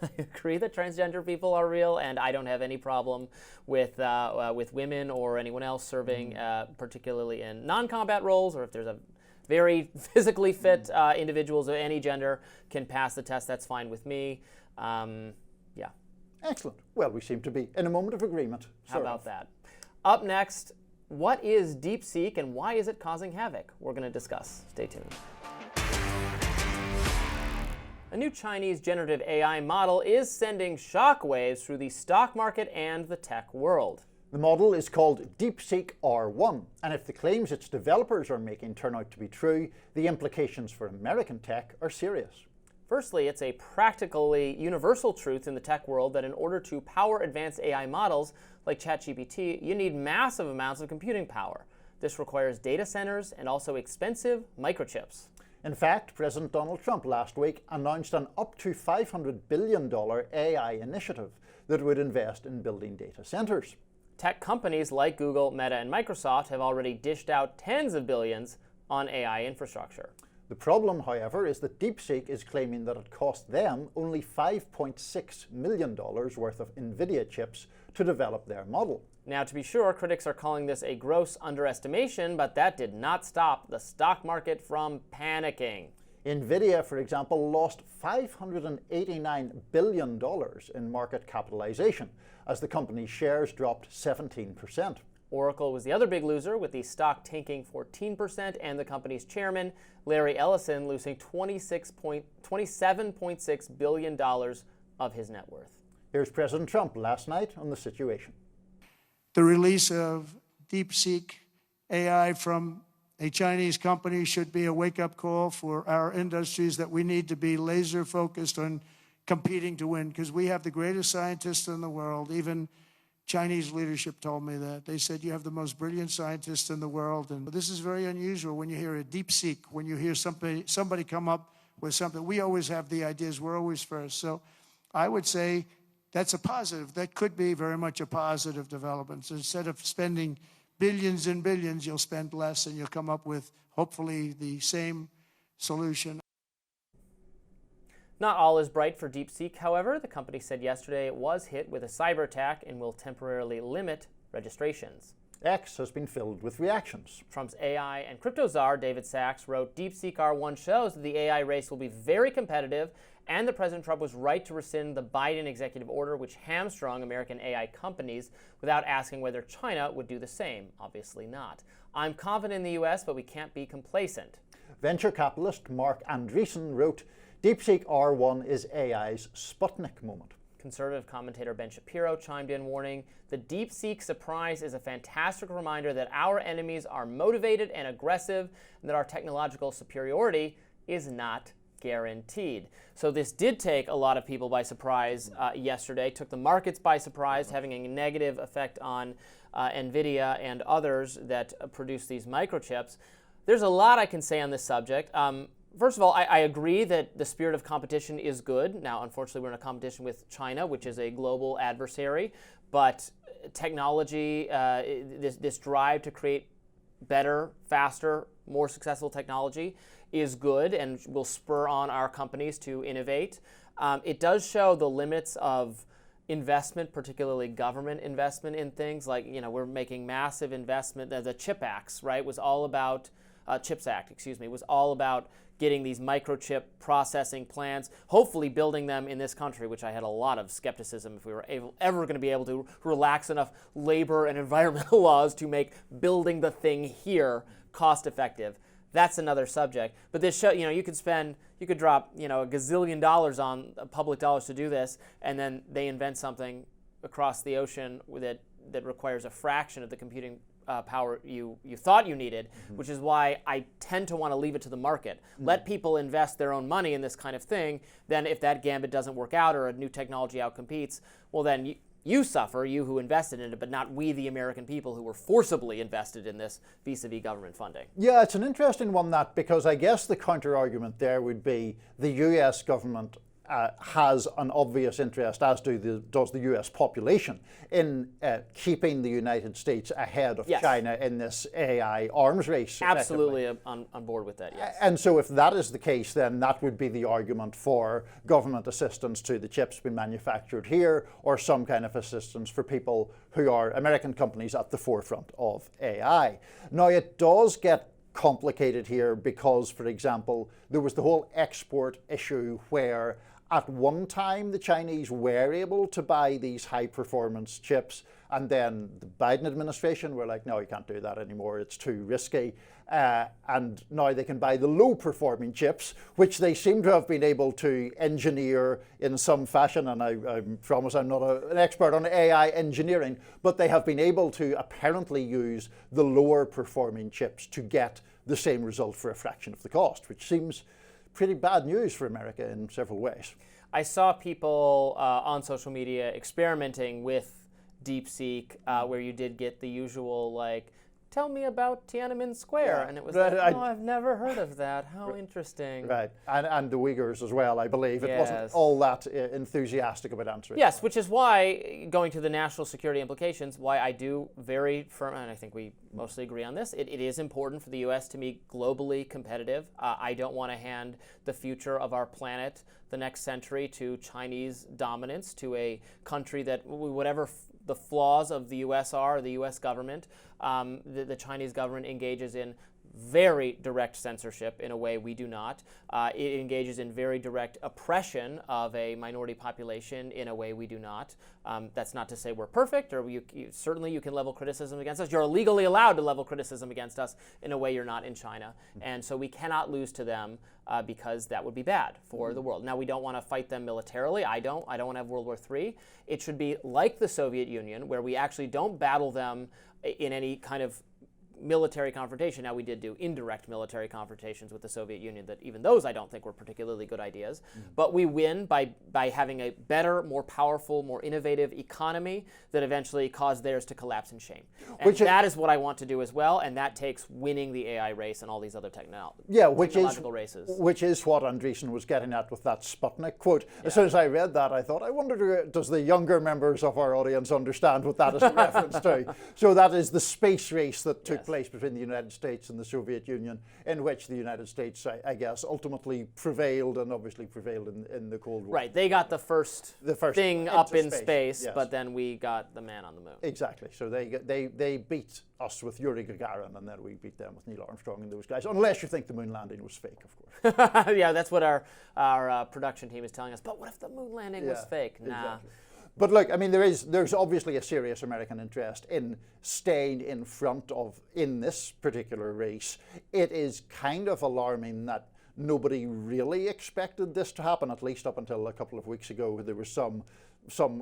I agree that transgender people are real, and I don't have any problem with women or anyone else serving, particularly in non-combat roles, or if there's a very physically fit individuals of any gender can pass the test. That's fine with me. Excellent. Well, we seem to be in a moment of agreement. How about that? Up next, what is DeepSeek and why is it causing havoc? We're going to discuss. Stay tuned. A new Chinese generative AI model is sending shockwaves through the stock market and the tech world. The model is called DeepSeek R1, and if the claims its developers are making turn out to be true, the implications for American tech are serious. Firstly, it's a practically universal truth in the tech world that in order to power advanced AI models like ChatGPT, you need massive amounts of computing power. This requires data centers and also expensive microchips. In fact, President Donald Trump last week announced an up to $500 billion AI initiative that would invest in building data centers. Tech companies like Google, Meta, and Microsoft have already dished out tens of billions on AI infrastructure. The problem, however, is that DeepSeek is claiming that it cost them only $5.6 million worth of NVIDIA chips to develop their model. Now, to be sure, critics are calling this a gross underestimation, but that did not stop the stock market from panicking. NVIDIA, for example, lost $589 billion in market capitalization as the company's shares dropped 17%. Oracle was the other big loser, with the stock tanking 14% and the company's chairman, Larry Ellison, losing $27.6 billion of his net worth. Here's President Trump last night on the situation. The release of DeepSeek AI from a Chinese company should be a wake-up call for our industries that we need to be laser focused on competing to win, because we have the greatest scientists in the world. Even Chinese leadership told me that. They said, you have the most brilliant scientists in the world. And this is very unusual when you hear a DeepSeek, when you hear somebody come up with something. We always have the ideas. We're always first. So I would say that's a positive. That could be very much a positive development. So instead of spending billions and billions, you'll spend less and you'll come up with, hopefully, the same solution. Not all is bright for DeepSeek, however. The company said yesterday it was hit with a cyber attack and will temporarily limit registrations. X has been filled with reactions. Trump's AI and crypto czar, David Sachs, wrote, DeepSeek R1 shows that the AI race will be very competitive, and that President Trump was right to rescind the Biden executive order, which hamstrung American AI companies, without asking whether China would do the same. Obviously not. I'm confident in the U.S., but we can't be complacent. Venture capitalist Mark Andreessen wrote, DeepSeek R1 is AI's Sputnik moment. Conservative commentator Ben Shapiro chimed in, warning, the DeepSeek surprise is a fantastic reminder that our enemies are motivated and aggressive, and that our technological superiority is not guaranteed. So this did take a lot of people by surprise yesterday, took the markets by surprise, having a negative effect on NVIDIA and others that produce these microchips. There's a lot I can say on this subject. First of all, I agree that the spirit of competition is good. Now, unfortunately, we're in a competition with China, which is a global adversary. But technology, this drive to create better, faster, more successful technology is good and will spur on our companies to innovate. It does show the limits of investment, particularly government investment in things like, we're making massive investment. The CHIPS Act, right, was all about CHIPS Act, was all about getting these microchip processing plants, hopefully building them in this country, which I had a lot of skepticism if we were ever going to be able to relax enough labor and environmental laws to make building the thing here cost effective. That's another subject. But this show, you could drop, a gazillion dollars on public dollars to do this, and then they invent something across the ocean that requires a fraction of the computing power you thought you needed, which is why I tend to want to leave it to the market. Let people invest their own money in this kind of thing. Then if that gambit doesn't work out or a new technology outcompetes, well then you suffer, you who invested in it, but not we, the American people, who were forcibly invested in this vis-a-vis government funding. Yeah, it's an interesting one, that, because I guess the counter-argument there would be the US government has an obvious interest, as does the US population, in keeping the United States ahead of China in this AI arms race. Absolutely on board with that, yes. And so if that is the case, then that would be the argument for government assistance to the chips being manufactured here, or some kind of assistance for people who are American companies at the forefront of AI. Now, it does get complicated here because, for example, there was the whole export issue where at one time the Chinese were able to buy these high-performance chips, and then the Biden administration were like, no, you can't do that anymore, it's too risky. And now they can buy the low-performing chips, which they seem to have been able to engineer in some fashion, and I promise I'm not an expert on AI engineering, but they have been able to apparently use the lower-performing chips to get the same result for a fraction of the cost, which seems pretty bad news for America in several ways. I saw people on social media experimenting with DeepSeek, where you did get the usual, like, tell me about Tiananmen Square. And it was like, oh, I've never heard of that. How interesting. Right. And the Uyghurs as well, I believe. It wasn't all that enthusiastic about answering. Yes, which is why, going to the national security implications, why I do very firm, and I think we mostly agree on this, it is important for the U.S. to be globally competitive. I don't want to hand the future of our planet the next century to Chinese dominance, to a country that, whatever the flaws of the U.S. are, the U.S. government, the Chinese government engages in very direct censorship in a way we do not. It engages in very direct oppression of a minority population in a way we do not. That's not to say we're perfect, or certainly you can level criticism against us. You're legally allowed to level criticism against us in a way you're not in China. And so we cannot lose to them because that would be bad for the world. Now, we don't want to fight them militarily. I don't want to have World War III. It should be like the Soviet Union, where we actually don't battle them in any kind of military confrontation. Now, we did do indirect military confrontations with the Soviet Union that even those I don't think were particularly good ideas. But we win by having a better, more powerful, more innovative economy that eventually caused theirs to collapse in shame. And that is what I want to do as well, and that takes winning the AI race and all these other technological races. Which is what Andreessen was getting at with that Sputnik quote. As soon as I read that, I thought, I wonder, does the younger members of our audience understand what that is a reference to? So that is the space race that took place between the United States and the Soviet Union, in which the United States, I guess, ultimately prevailed, and obviously prevailed in the Cold War. Right, they got the first thing up in space, yes. But then we got the man on the moon. Exactly. So they beat us with Yuri Gagarin, and then we beat them with Neil Armstrong and those guys. Unless you think the moon landing was fake, of course. Yeah, that's what our production team is telling us. But what if the moon landing was fake? Nah. Exactly. But look, I mean, there's obviously a serious American interest in staying in front in this particular race. It is kind of alarming that nobody really expected this to happen, at least up until a couple of weeks ago. There was some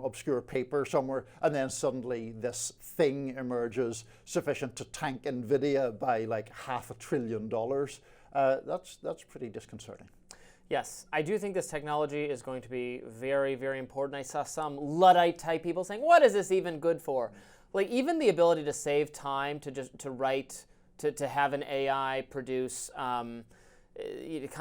obscure paper somewhere, and then suddenly this thing emerges sufficient to tank NVIDIA by like $500 billion. That's pretty disconcerting. Yes, I do think this technology is going to be very, very important. I saw some Luddite-type people saying, what is this even good for? Like, even the ability to save time to write, to have an AI produce kind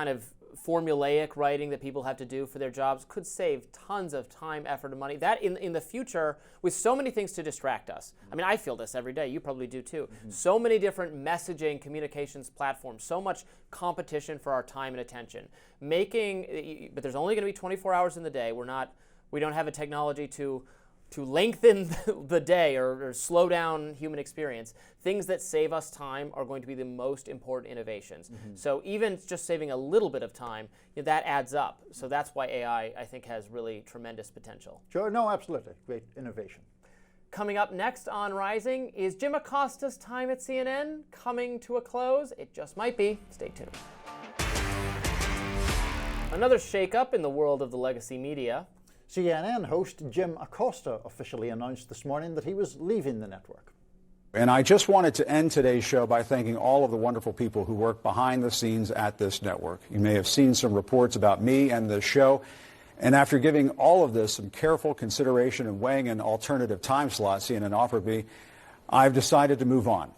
of formulaic writing that people have to do for their jobs could save tons of time, effort, and money. That in the future, with so many things to distract us. I mean, I feel this every day. You probably do too. So many different messaging, communications platforms, so much competition for our time and attention. But there's only going to be 24 hours in the day. We don't have a technology to lengthen the day or slow down human experience. Things that save us time are going to be the most important innovations. So even just saving a little bit of time, that adds up. So that's why AI, I think, has really tremendous potential. Sure, no, absolutely. Great innovation. Coming up next on Rising, is Jim Acosta's time at CNN coming to a close? It just might be. Stay tuned. Another shakeup in the world of the legacy media. CNN host Jim Acosta officially announced this morning that he was leaving the network. And I just wanted to end today's show by thanking all of the wonderful people who work behind the scenes at this network. You may have seen some reports about me and the show. And after giving all of this some careful consideration and weighing an alternative time slot CNN offered me, I've decided to move on.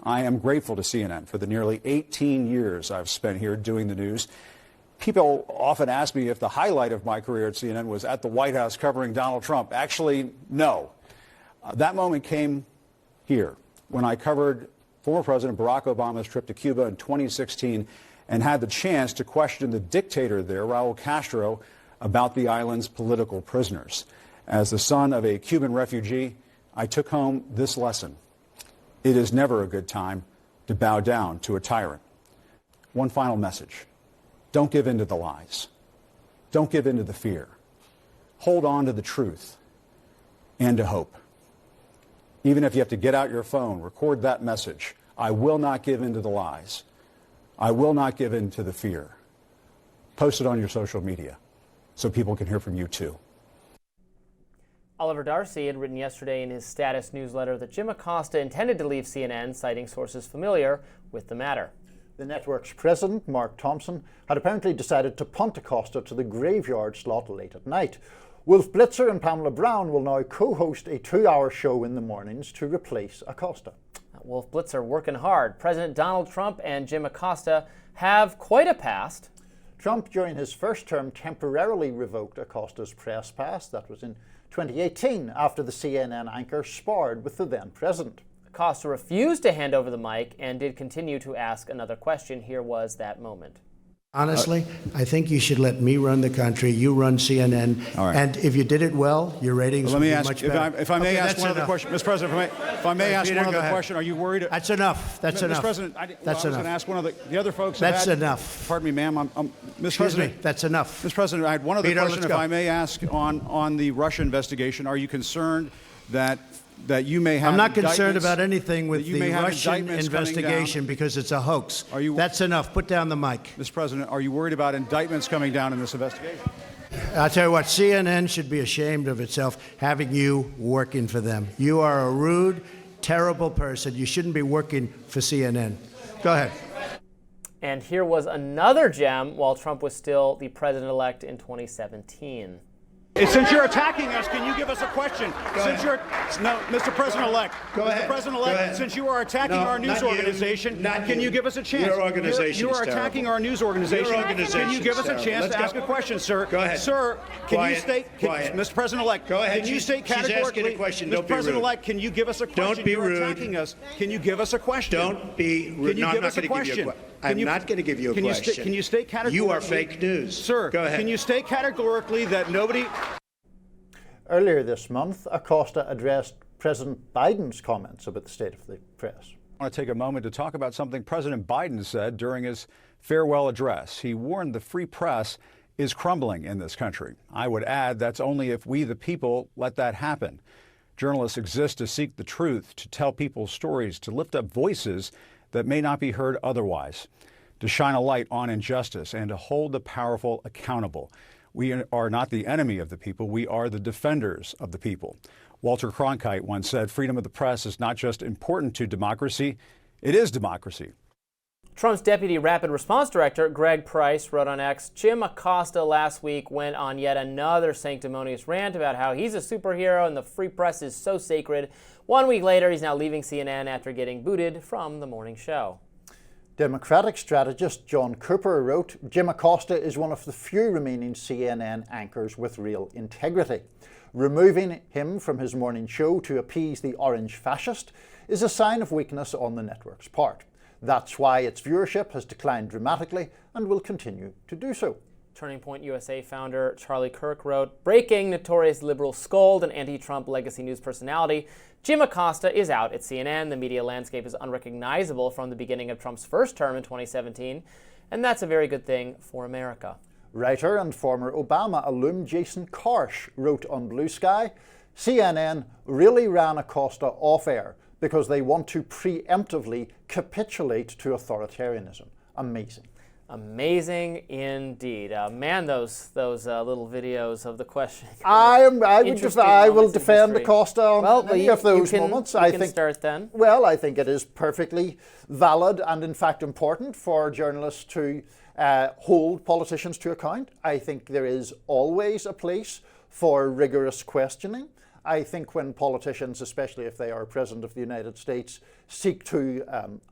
I am grateful to CNN for the nearly 18 years I've spent here doing the news. People often ask me if the highlight of my career at CNN was at the White House covering Donald Trump. Actually, no. That moment came here when I covered former President Barack Obama's trip to Cuba in 2016 and had the chance to question the dictator there, Raul Castro, about the island's political prisoners. As the son of a Cuban refugee, I took home this lesson. It is never a good time to bow down to a tyrant. One final message. Don't give in to the lies. Don't give in to the fear. Hold on to the truth and to hope. Even if you have to get out your phone, record that message. I will not give in to the lies. I will not give in to the fear. Post it on your social media so people can hear from you too. Oliver Darcy had written yesterday in his status newsletter that Jim Acosta intended to leave CNN, citing sources familiar with the matter. The network's president, Mark Thompson, had apparently decided to punt Acosta to the graveyard slot late at night. Wolf Blitzer and Pamela Brown will now co-host a 2-hour show in the mornings to replace Acosta. Wolf Blitzer working hard. President Donald Trump and Jim Acosta have quite a past. Trump, during his first term, temporarily revoked Acosta's press pass. That was in 2018, after the CNN anchor sparred with the then president. Acosta refused to hand over the mic and did continue to ask another question. Here was that moment. Honestly, I think you should let me run the country. You run CNN. All right. And if you did it well, your ratings would be much better. If I may ask one enough. other question, Mr. President, if I may ask Peter, one go other ahead. question, are you worried? That's enough. That's enough. Mr. President, I was going to ask one of the other folks. That's enough. Pardon me, ma'am. Mr. Excuse President, me. That's enough. Mr. President, I had one other Peter, question, let's if go. I may ask, on the Russia investigation. Are you concerned that you may have? I'm not concerned indictments- about anything with that you the may have Russian indictments coming investigation down? because it's a hoax. Are you- That's enough. Put down the mic. Mr. President, are you worried about indictments coming down in this investigation? I'll tell you what, CNN should be ashamed of itself having you working for them. You are a rude, terrible person. You shouldn't be working for CNN. Go ahead. And here was another gem while Trump was still the president-elect in 2017. Since you're attacking us, can you give us a question? Mr. President-elect. Go ahead. Mr. President-elect, Go ahead. since you are attacking No, our news not you. organization, Not can you. you give us a chance? Your organization You are is attacking terrible. our news organization. Your organization Can you give is us a terrible. chance Let's to ask go. a question, sir? Go ahead. Sir, can Quiet. you state, Quiet. Mr. President-elect, Go ahead. can you state She's asking categorically, a question. Mr. Don't be rude. President-elect, can you give us a question? Don't be You're rude. attacking us. Can you give us a question? Don't be rude. Can you No, I'm give not us a going to give you a question? question. I'm not going to give you a Can question. you state categorically? You are fake news. Sir, go ahead. Can you state categorically that nobody... Earlier this month, Acosta addressed President Biden's comments about the state of the press. I want to take a moment to talk about something President Biden said during his farewell address. He warned the free press is crumbling in this country. I would add that's only if we, the people, let that happen. Journalists exist to seek the truth, to tell people's stories, to lift up voices that may not be heard otherwise, to shine a light on injustice, and to hold the powerful accountable. We are not the enemy of the people. We are the defenders of the people. Walter Cronkite once said, freedom of the press is not just important to democracy, it is democracy. Trump's Deputy Rapid Response Director, Greg Price, wrote on X, Jim Acosta last week went on yet another sanctimonious rant about how he's a superhero and the free press is so sacred. 1 week later, he's now leaving CNN after getting booted from the morning show. Democratic strategist John Cooper wrote, Jim Acosta is one of the few remaining CNN anchors with real integrity. Removing him from his morning show to appease the orange fascist is a sign of weakness on the network's part. That's why its viewership has declined dramatically and will continue to do so. Turning Point USA founder Charlie Kirk wrote, breaking, notorious liberal scold and anti-Trump legacy news personality, Jim Acosta is out at CNN. The media landscape is unrecognizable from the beginning of Trump's first term in 2017, and that's a very good thing for America. Writer and former Obama alum Jason Karsh wrote on Blue Sky, CNN really ran Acosta off air because they want to preemptively capitulate to authoritarianism. Amazing. Amazing indeed. Man, those little videos of the question. I will defend Acosta on any of those moments. I think start then. Well, I think it is perfectly valid and in fact important for journalists to hold politicians to account. I think there is always a place for rigorous questioning. I think when politicians, especially if they are President of the United States, seek to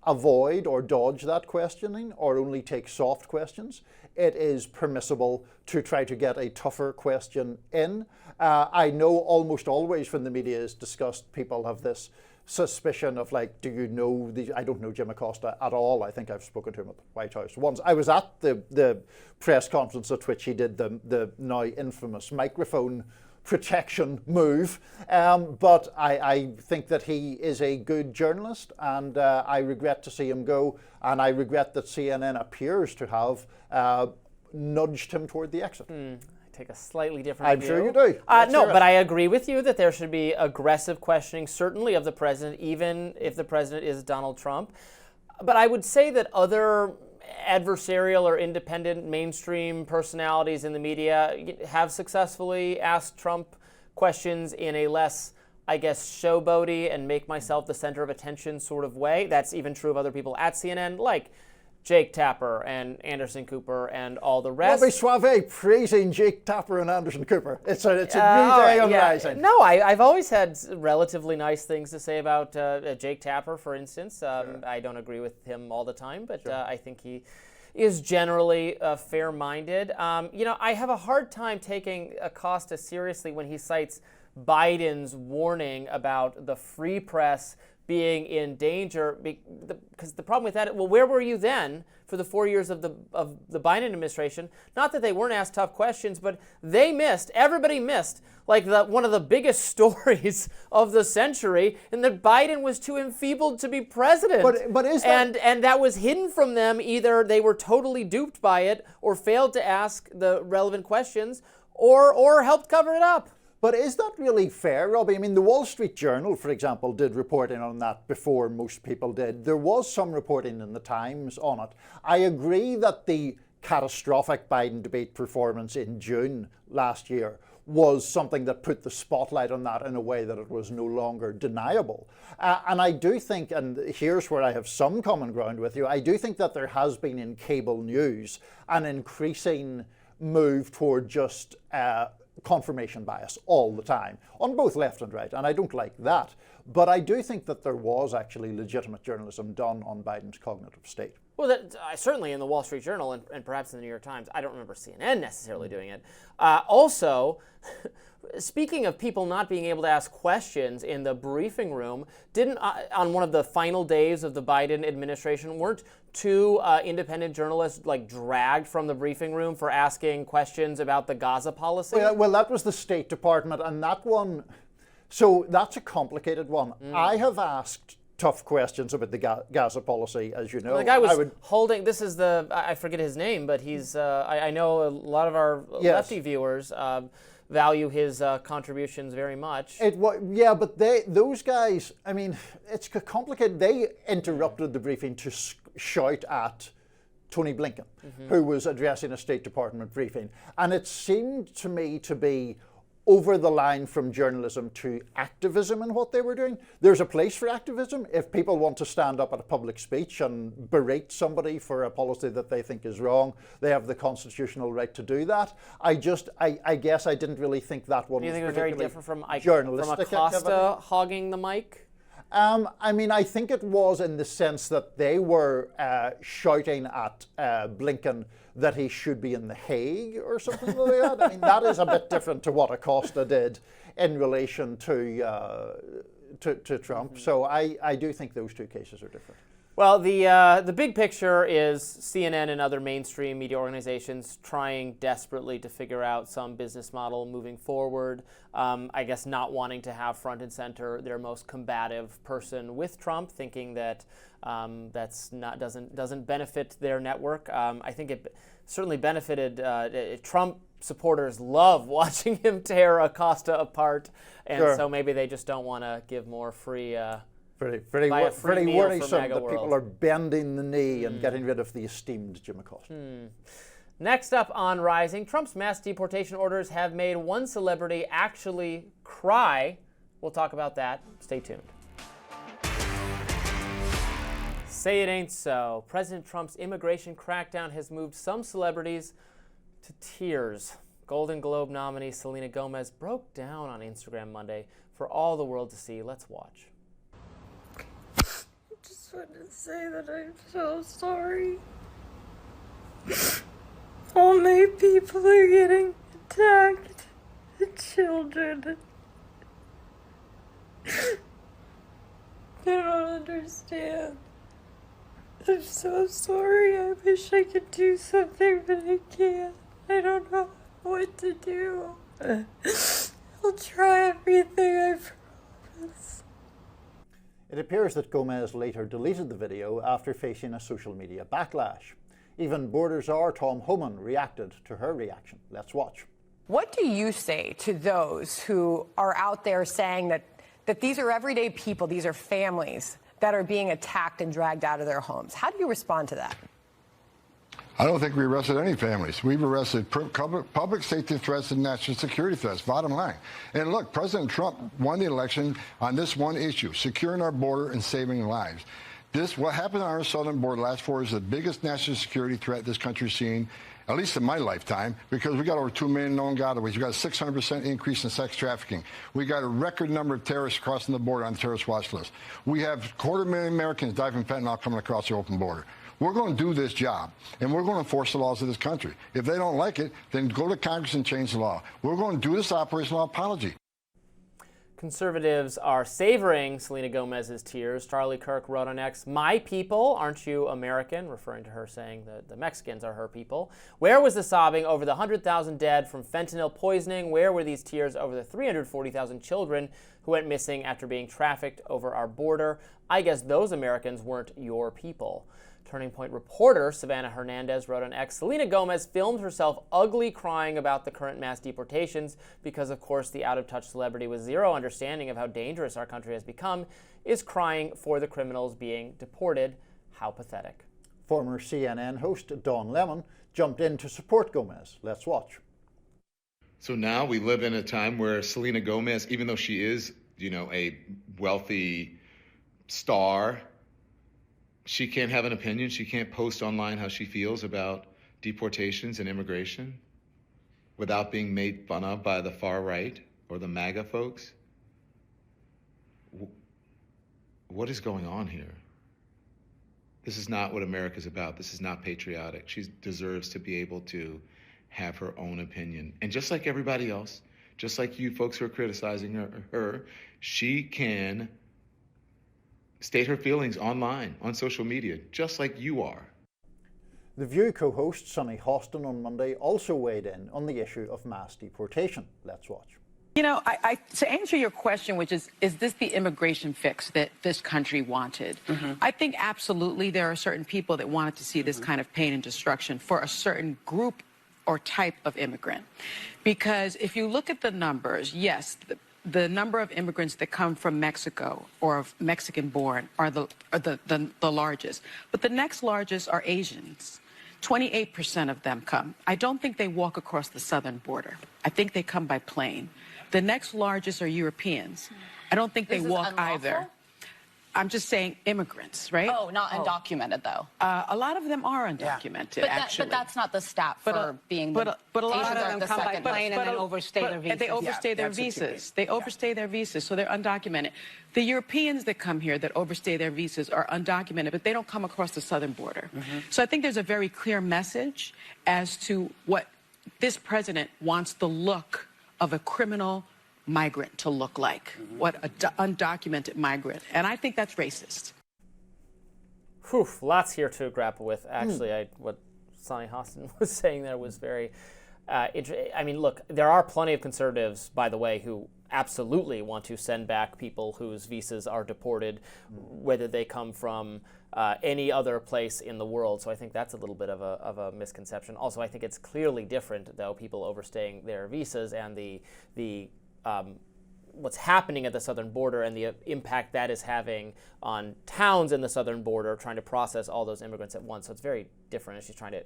avoid or dodge that questioning or only take soft questions, it is permissible to try to get a tougher question in. I know almost always when the media is discussed, people have this suspicion of like, do you know I don't know Jim Acosta at all. I think I've spoken to him at the White House once. I was at the press conference at which he did the now infamous microphone protection move, but I think that he is a good journalist, and I regret to see him go, and I regret that CNN appears to have nudged him toward the exit. Take a slightly different view. I'm sure you do. No, but I agree with you that there should be aggressive questioning, certainly of the president, even if the president is Donald Trump. But I would say that other adversarial or independent mainstream personalities in the media have successfully asked Trump questions in a less, I guess, showboaty and make myself the center of attention sort of way. That's even true of other people at CNN, like Jake Tapper and Anderson Cooper and all the rest. Robby Suave praising Jake Tapper and Anderson Cooper. It's a new day on rising. No, I've always had relatively nice things to say about Jake Tapper, for instance. Sure. I don't agree with him all the time, but sure. I think he is generally fair-minded. I have a hard time taking Acosta seriously when he cites Biden's warning about the free press being in danger, because the problem with that, well, where were you then for the 4 years of the Biden administration? Not that they weren't asked tough questions, but everybody missed, like one of the biggest stories of the century, and that Biden was too enfeebled to be president. But is that... And that was hidden from them. Either they were totally duped by it, or failed to ask the relevant questions, or helped cover it up. But is that really fair, Robby? I mean, the Wall Street Journal, for example, did reporting on that before most people did. There was some reporting in the Times on it. I agree that the catastrophic Biden debate performance in June last year was something that put the spotlight on that in a way that it was no longer deniable. And I do think, and here's where I have some common ground with you, I do think that there has been in cable news an increasing move toward just confirmation bias all the time, on both left and right, and I don't like that. But I do think that there was actually legitimate journalism done on Biden's cognitive state. Well, certainly in the Wall Street Journal and perhaps in the New York Times. I don't remember CNN necessarily doing it. Also, speaking of people not being able to ask questions in the briefing room, on one of the final days of the Biden administration, weren't two independent journalists dragged from the briefing room for asking questions about the Gaza policy? Well, that was the State Department, and that one, so that's a complicated one. I have asked tough questions about the Gaza policy, as you know. The guy was holding, I forget his name, but he's, I know a lot of our lefty viewers value his contributions very much. But those guys, I mean, it's complicated. They interrupted the briefing to shout at Tony Blinken, who was addressing a State Department briefing. And it seemed to me to be over the line from journalism to activism in what they were doing. There's a place for activism. If people want to stand up at a public speech and berate somebody for a policy that they think is wrong, they have the constitutional right to do that. I guess I didn't really think that one was particularly very different from journalistic Acosta hogging the mic? I mean, I think it was in the sense that they were shouting at Blinken that he should be in The Hague or something like that. I mean, that is a bit different to what Acosta did in relation to Trump. So I do think those two cases are different. Well, the big picture is CNN and other mainstream media organizations trying desperately to figure out some business model moving forward. I guess not wanting to have front and center their most combative person with Trump, thinking that doesn't benefit their network. I think it certainly benefited Trump. Supporters love watching him tear Acosta apart, and so maybe they just don't want to give more free. Pretty worrisome that people are bending the knee and getting rid of the esteemed Jim Acosta. Next up on Rising, Trump's mass deportation orders have made one celebrity actually cry. We'll talk about that. Stay tuned. Say it ain't so. President Trump's immigration crackdown has moved some celebrities to tears. Golden Globe nominee Selena Gomez broke down on Instagram Monday for all the world to see. Let's watch. I just wanted to say that I'm so sorry. All my people are getting attacked. The children. I don't understand. I'm so sorry. I wish I could do something, but I can't. I don't know what to do. I'll try everything, I promise. It appears that Gomez later deleted the video after facing a social media backlash. Even Borders' Tom Homan reacted to her reaction. Let's watch. What do you say to those who are out there saying that these are everyday people, these are families that are being attacked and dragged out of their homes? How do you respond to that? I don't think we arrested any families. We've arrested public safety threats and national security threats, bottom line. And look, President Trump won the election on this one issue, securing our border and saving lives. What happened on our southern border last 4 years is the biggest national security threat this country's seen, at least in my lifetime, because we got over 2 million known gotaways. We got a 600% increase in sex trafficking. We got a record number of terrorists crossing the border on the terrorist watch list. We have 250,000 Americans die from fentanyl coming across the open border. We're going to do this job, and we're going to enforce the laws of this country. If they don't like it, then go to Congress and change the law. We're going to do this operational apology. Conservatives are savoring Selena Gomez's tears. Charlie Kirk wrote on X, "My people, aren't you American?" referring to her saying that the Mexicans are her people. "Where was the sobbing over the 100,000 dead from fentanyl poisoning? Where were these tears over the 340,000 children who went missing after being trafficked over our border? I guess those Americans weren't your people." Turning Point reporter Savannah Hernandez wrote on X, "Selena Gomez filmed herself ugly crying about the current mass deportations because, of course, the out-of-touch celebrity with zero understanding of how dangerous our country has become is crying for the criminals being deported. How pathetic." Former CNN host Don Lemon jumped in to support Gomez. Let's watch. So now we live in a time where Selena Gomez, even though she is, a wealthy star, she can't have an opinion. She can't post online how she feels about deportations and immigration without being made fun of by the far right or the MAGA folks. What is going on here? This is not what America's about. This is not patriotic. She deserves to be able to have her own opinion. And just like everybody else, just like you folks who are criticizing her, she can state her feelings online, on social media, just like you are. The View co-host Sonny Hostin on Monday also weighed in on the issue of mass deportation. Let's watch. To answer your question, which is this the immigration fix that this country wanted? I think absolutely there are certain people that wanted to see this kind of pain and destruction for a certain group or type of immigrant. Because if you look at the numbers, yes, the number of immigrants that come from Mexico or Mexican-born are the largest. But the next largest are Asians. 28% of them come. I don't think they walk across the southern border. I think they come by plane. The next largest are Europeans. I don't think they walk either. I'm just saying immigrants, right? Oh, not undocumented, though. A lot of them are undocumented, actually. But that's not the stat for being but a lot Asians of are them the come by second plane most. and then overstay their visas. They overstay their visas. They overstay their visas, so they're undocumented. The Europeans that come here that overstay their visas are undocumented, but they don't come across the southern border. So I think there's a very clear message as to what this president wants the look of a criminal migrant to look like, what an undocumented migrant. And I think that's racist. Whew, lots here to grapple with. Actually, what Sonny Hostin was saying there was very interesting. I mean, look, there are plenty of conservatives, by the way, who absolutely want to send back people whose visas are deported, whether they come from any other place in the world. So I think that's a little bit of a misconception. Also, I think it's clearly different, though, people overstaying their visas and the what's happening at the southern border and the impact that is having on towns in the southern border trying to process all those immigrants at once. So it's very different. She's trying to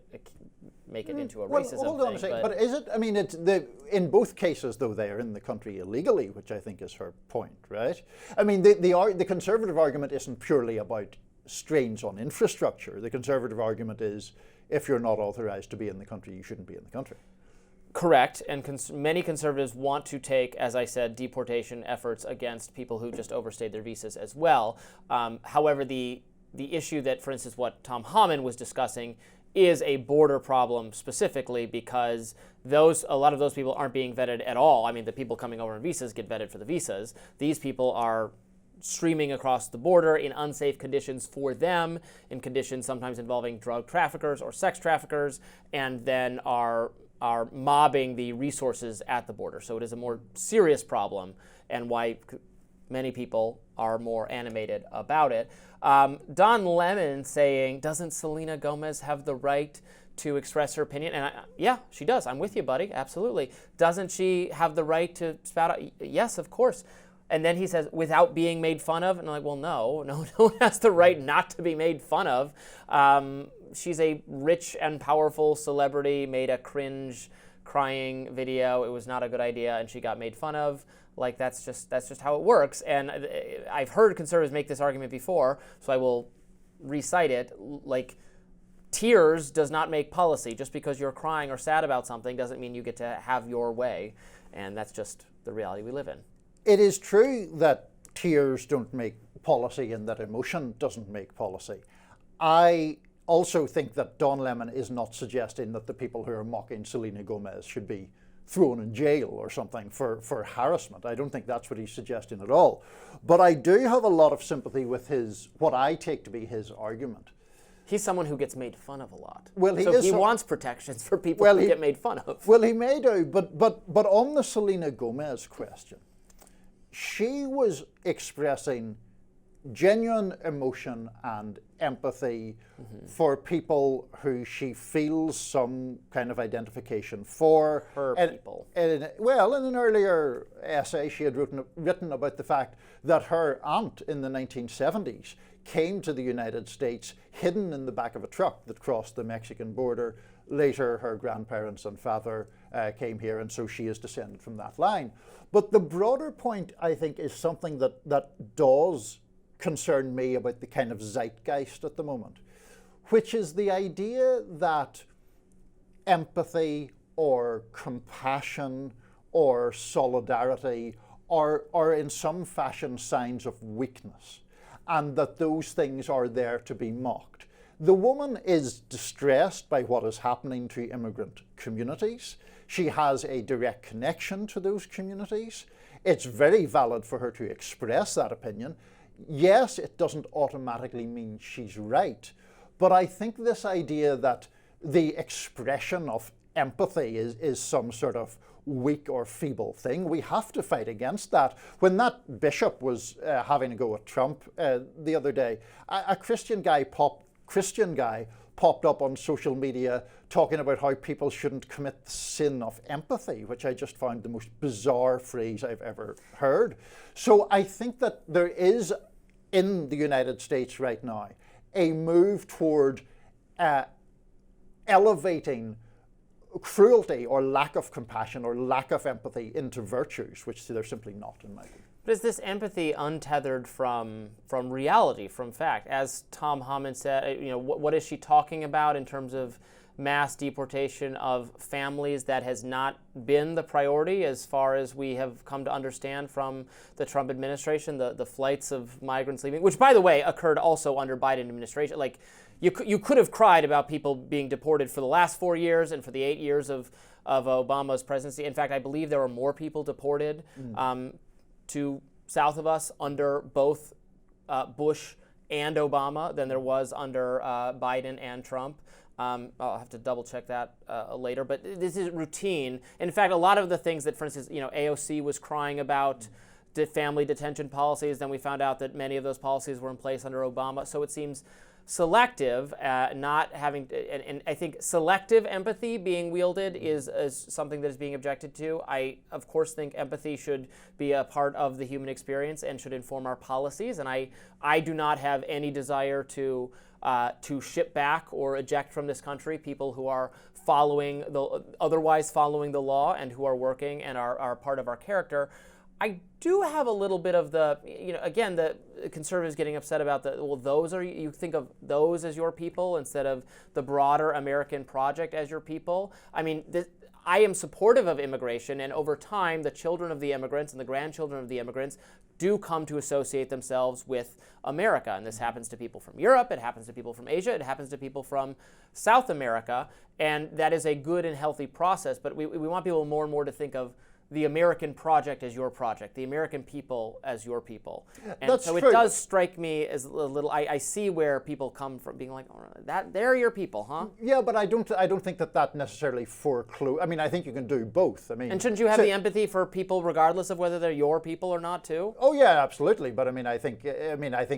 make it into a racism hold on thing. a second. But is it? I mean, in both cases, though, they are in the country illegally, which I think is her point, right? I mean, the conservative argument isn't purely about strains on infrastructure. The conservative argument is if you're not authorized to be in the country, you shouldn't be in the country. Correct, and many conservatives want to take, as I said, deportation efforts against people who just overstayed their visas as well. However, the issue that, for instance, what Tom Homan was discussing is a border problem specifically because a lot of those people aren't being vetted at all. I mean, the people coming over on visas get vetted for the visas. These people are streaming across the border in unsafe conditions for them, in conditions sometimes involving drug traffickers or sex traffickers, and then are mobbing the resources at the border. So it is a more serious problem and why many people are more animated about it. Don Lemon saying, doesn't Selena Gomez have the right to express her opinion? And yeah, she does. I'm with you, buddy. Absolutely. Doesn't she have the right to spout out? Yes, of course. And then he says, without being made fun of? And I'm like, well, no one has the right not to be made fun of. She's a rich and powerful celebrity, made a cringe crying video. It was not a good idea, and she got made fun of. Like, that's just how it works. And I've heard conservatives make this argument before, so I will recite it, like, tears does not make policy. Just because you're crying or sad about something doesn't mean you get to have your way. And that's just the reality we live in. It is true that tears don't make policy and that emotion doesn't make policy. I also think that Don Lemon is not suggesting that the people who are mocking Selena Gomez should be thrown in jail or something for harassment. I don't think that's what he's suggesting at all. But I do have a lot of sympathy with what I take to be his argument. He's someone who gets made fun of a lot. Well, he wants protections for people who get made fun of. Well, he may do, but on the Selena Gomez question, she was expressing genuine emotion and empathy for people who she feels some kind of identification for. Her people. In an earlier essay, she had written about the fact that her aunt in the 1970s came to the United States hidden in the back of a truck that crossed the Mexican border. Later, her grandparents and father came here, and so she is descended from that line. But the broader point, I think, is something that does concern me about the kind of zeitgeist at the moment, which is the idea that empathy or compassion or solidarity are in some fashion signs of weakness, and that those things are there to be mocked. The woman is distressed by what is happening to immigrant communities. She has a direct connection to those communities. It's very valid for her to express that opinion. Yes, it doesn't automatically mean she's right, but I think this idea that the expression of empathy is some sort of weak or feeble thing, we have to fight against that. When that bishop was having a go at Trump the other day, a Christian guy popped up on social media talking about how people shouldn't commit the sin of empathy, which I just found the most bizarre phrase I've ever heard. So I think that there is, in the United States right now, a move toward elevating cruelty or lack of compassion or lack of empathy into virtues, which they're simply not, in my view. But is this empathy untethered from reality, from fact? As Tom Hammond said, what is she talking about in terms of mass deportation of families? That has not been the priority as far as we have come to understand from the Trump administration, the flights of migrants leaving, which, by the way, occurred also under Biden administration. Like, you could have cried about people being deported for the last 4 years and for the 8 years of Obama's presidency. In fact, I believe there were more people deported to south of us under both Bush and Obama than there was under Biden and Trump. I'll have to double check that later, but this is routine. In fact, a lot of the things that, for instance, AOC was crying about family detention policies, then we found out that many of those policies were in place under Obama. So it seems selective, not having, and I think selective empathy being wielded is something that is being objected to. I, of course, think empathy should be a part of the human experience and should inform our policies. And I do not have any desire to ship back or eject from this country people who are otherwise following the law and who are working and are part of our character. I do have a little bit of again, the conservatives getting upset about you think of those as your people instead of the broader American project as your people. I mean, I am supportive of immigration, and over time, the children of the immigrants and the grandchildren of the immigrants do come to associate themselves with America. And this happens to people from Europe, it happens to people from Asia, it happens to people from South America, and that is a good and healthy process. But we want people more and more to think of the American project as your project, the American people as your people. And That's so true. It does strike me as a little, I see where people come from being like, oh, they're your people, huh? Yeah, but I don't think that necessarily forecloses. I mean, I think you can do both. I mean, and shouldn't you have the empathy for people regardless of whether they're your people or not too? Oh yeah, absolutely. But I mean, I think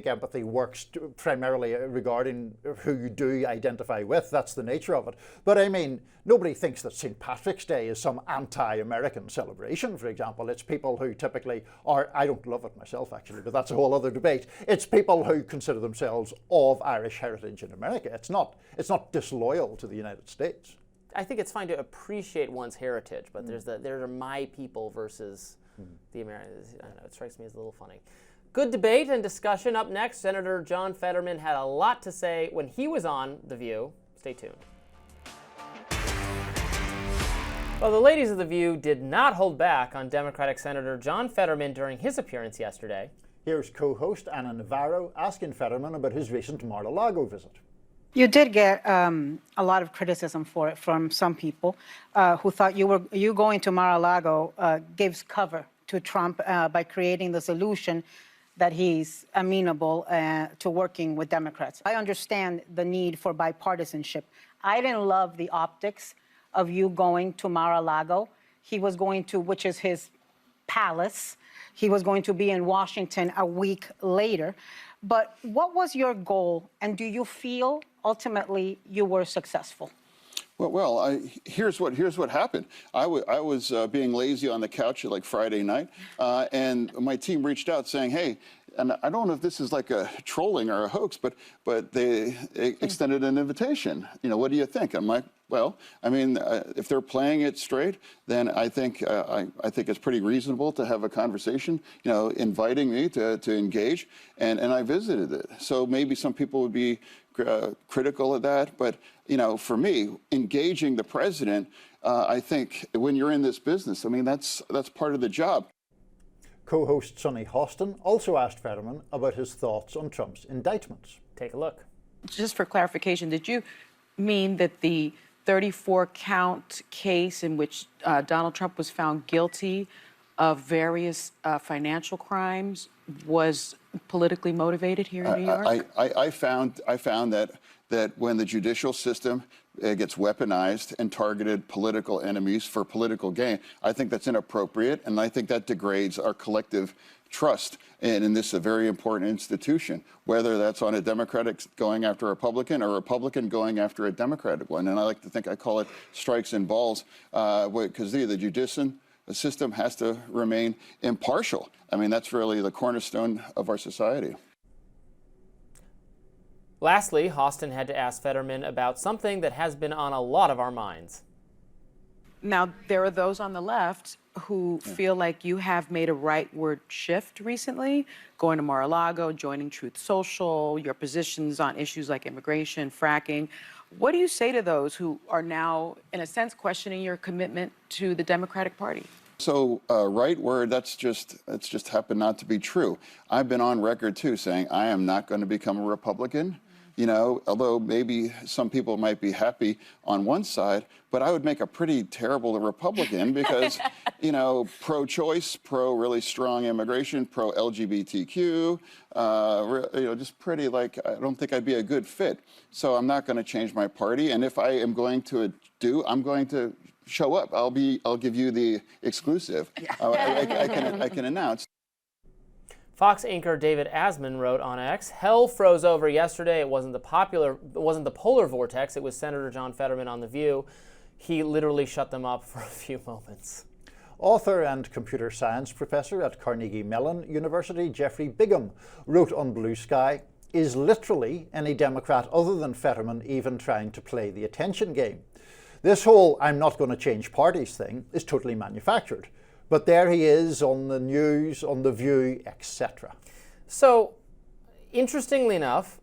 empathy works primarily regarding who you do identify with. That's the nature of it. But I mean, nobody thinks that St. Patrick's Day is some anti-American celebration, for example. It's people who typically are, I don't love it myself actually, but that's a whole other debate. It's people who consider themselves of Irish heritage in America. It's not disloyal to the United States. I think it's fine to appreciate one's heritage, but there are my people versus the Americans. I don't know, it strikes me as a little funny. Good debate and discussion. Up next, Senator John Fetterman had a lot to say when he was on The View. Stay tuned. Well, the ladies of The View did not hold back on Democratic Senator John Fetterman during his appearance yesterday. Here's co-host Ana Navarro asking Fetterman about his recent Mar-a-Lago visit. You did get a lot of criticism for it from some people who thought you going to Mar-a-Lago gives cover to Trump by creating the solution that he's amenable to working with Democrats. I understand the need for bipartisanship. I didn't love the optics of you going to Mar-a-Lago. He was going to, which is his palace. He was going to be in Washington a week later. But what was your goal, and do you feel ultimately you were successful? Well, here's what happened. I was being lazy on the couch like Friday night, and my team reached out saying, hey, and I don't know if this is like a trolling or a hoax, but they extended an invitation. You know, what do you think? I'm like, well, I mean, if they're playing it straight, then I think it's pretty reasonable to have a conversation. You know, inviting me to engage, and I visited it. So maybe some people would be critical of that, but you know, for me, engaging the president, I think when you're in this business, I mean, that's part of the job. Co-host Sonny Hostin also asked Fetterman about his thoughts on Trump's indictments. Take a look. Just for clarification, did you mean that the 34-count case in which Donald Trump was found guilty of various financial crimes was politically motivated here in New York? I found that when the judicial system gets weaponized and targeted political enemies for political gain, I think that's inappropriate, and I think that degrades our collective trust in this a very important institution, whether that's on a Democratic going after a Republican or a Republican going after a Democratic one. And I like to think I call it strikes and balls, because the judicial system has to remain impartial. I mean, that's really the cornerstone of our society. Lastly, Hostin had to ask Fetterman about something that has been on a lot of our minds. Now, there are those on the left who feel like you have made a rightward shift recently, going to Mar-a-Lago, joining Truth Social, your positions on issues like immigration, fracking. What do you say to those who are now, in a sense, questioning your commitment to the Democratic Party? So right word, that's just happened not to be true. I've been on record, too, saying I am not going to become a Republican. You know, although maybe some people might be happy on one side, but I would make a pretty terrible Republican because, you know, pro-choice, really strong immigration, pro-LGBTQ, you know, just pretty like, I don't think I'd be a good fit. So I'm not going to change my party. And if I am going to I'm going to show up. I'll give you the exclusive. I can announce. Fox anchor David Asman wrote on X, "Hell froze over yesterday. It wasn't the polar vortex. It was Senator John Fetterman on The View. He literally shut them up for a few moments." Author and computer science professor at Carnegie Mellon University, Jeffrey Bigham, wrote on Blue Sky, "Is literally any Democrat other than Fetterman even trying to play the attention game? This whole 'I'm not going to change parties' thing is totally manufactured. But there he is on the news, on The View, etc." So, interestingly enough,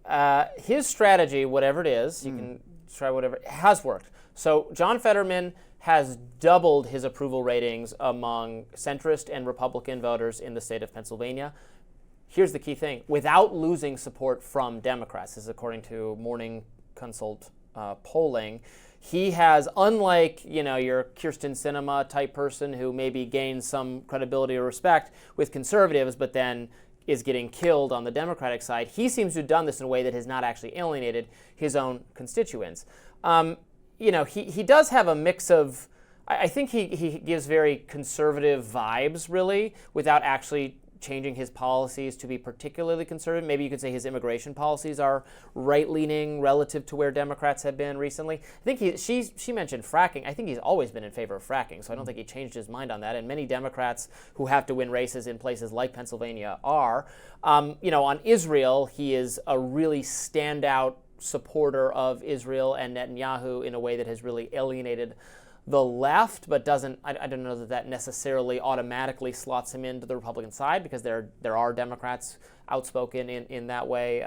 his strategy, whatever it is, you can try whatever, has worked. So John Fetterman has doubled his approval ratings among centrist and Republican voters in the state of Pennsylvania. Here's the key thing, without losing support from Democrats. This is according to Morning Consult polling. He has, unlike, you know, your Kyrsten Sinema type person who maybe gains some credibility or respect with conservatives, but then is getting killed on the Democratic side, he seems to have done this in a way that has not actually alienated his own constituents. You know, he does have a mix of, I think he gives very conservative vibes, really, without actually changing his policies to be particularly conservative. Maybe you could say his immigration policies are right-leaning relative to where Democrats have been recently. I think she mentioned fracking. I think he's always been in favor of fracking, so I don't think he changed his mind on that. And many Democrats who have to win races in places like Pennsylvania are. You know, on Israel, he is a really standout supporter of Israel and Netanyahu in a way that has really alienated the left, but doesn't. I don't know that necessarily automatically slots him into the Republican side, because there are Democrats outspoken in that way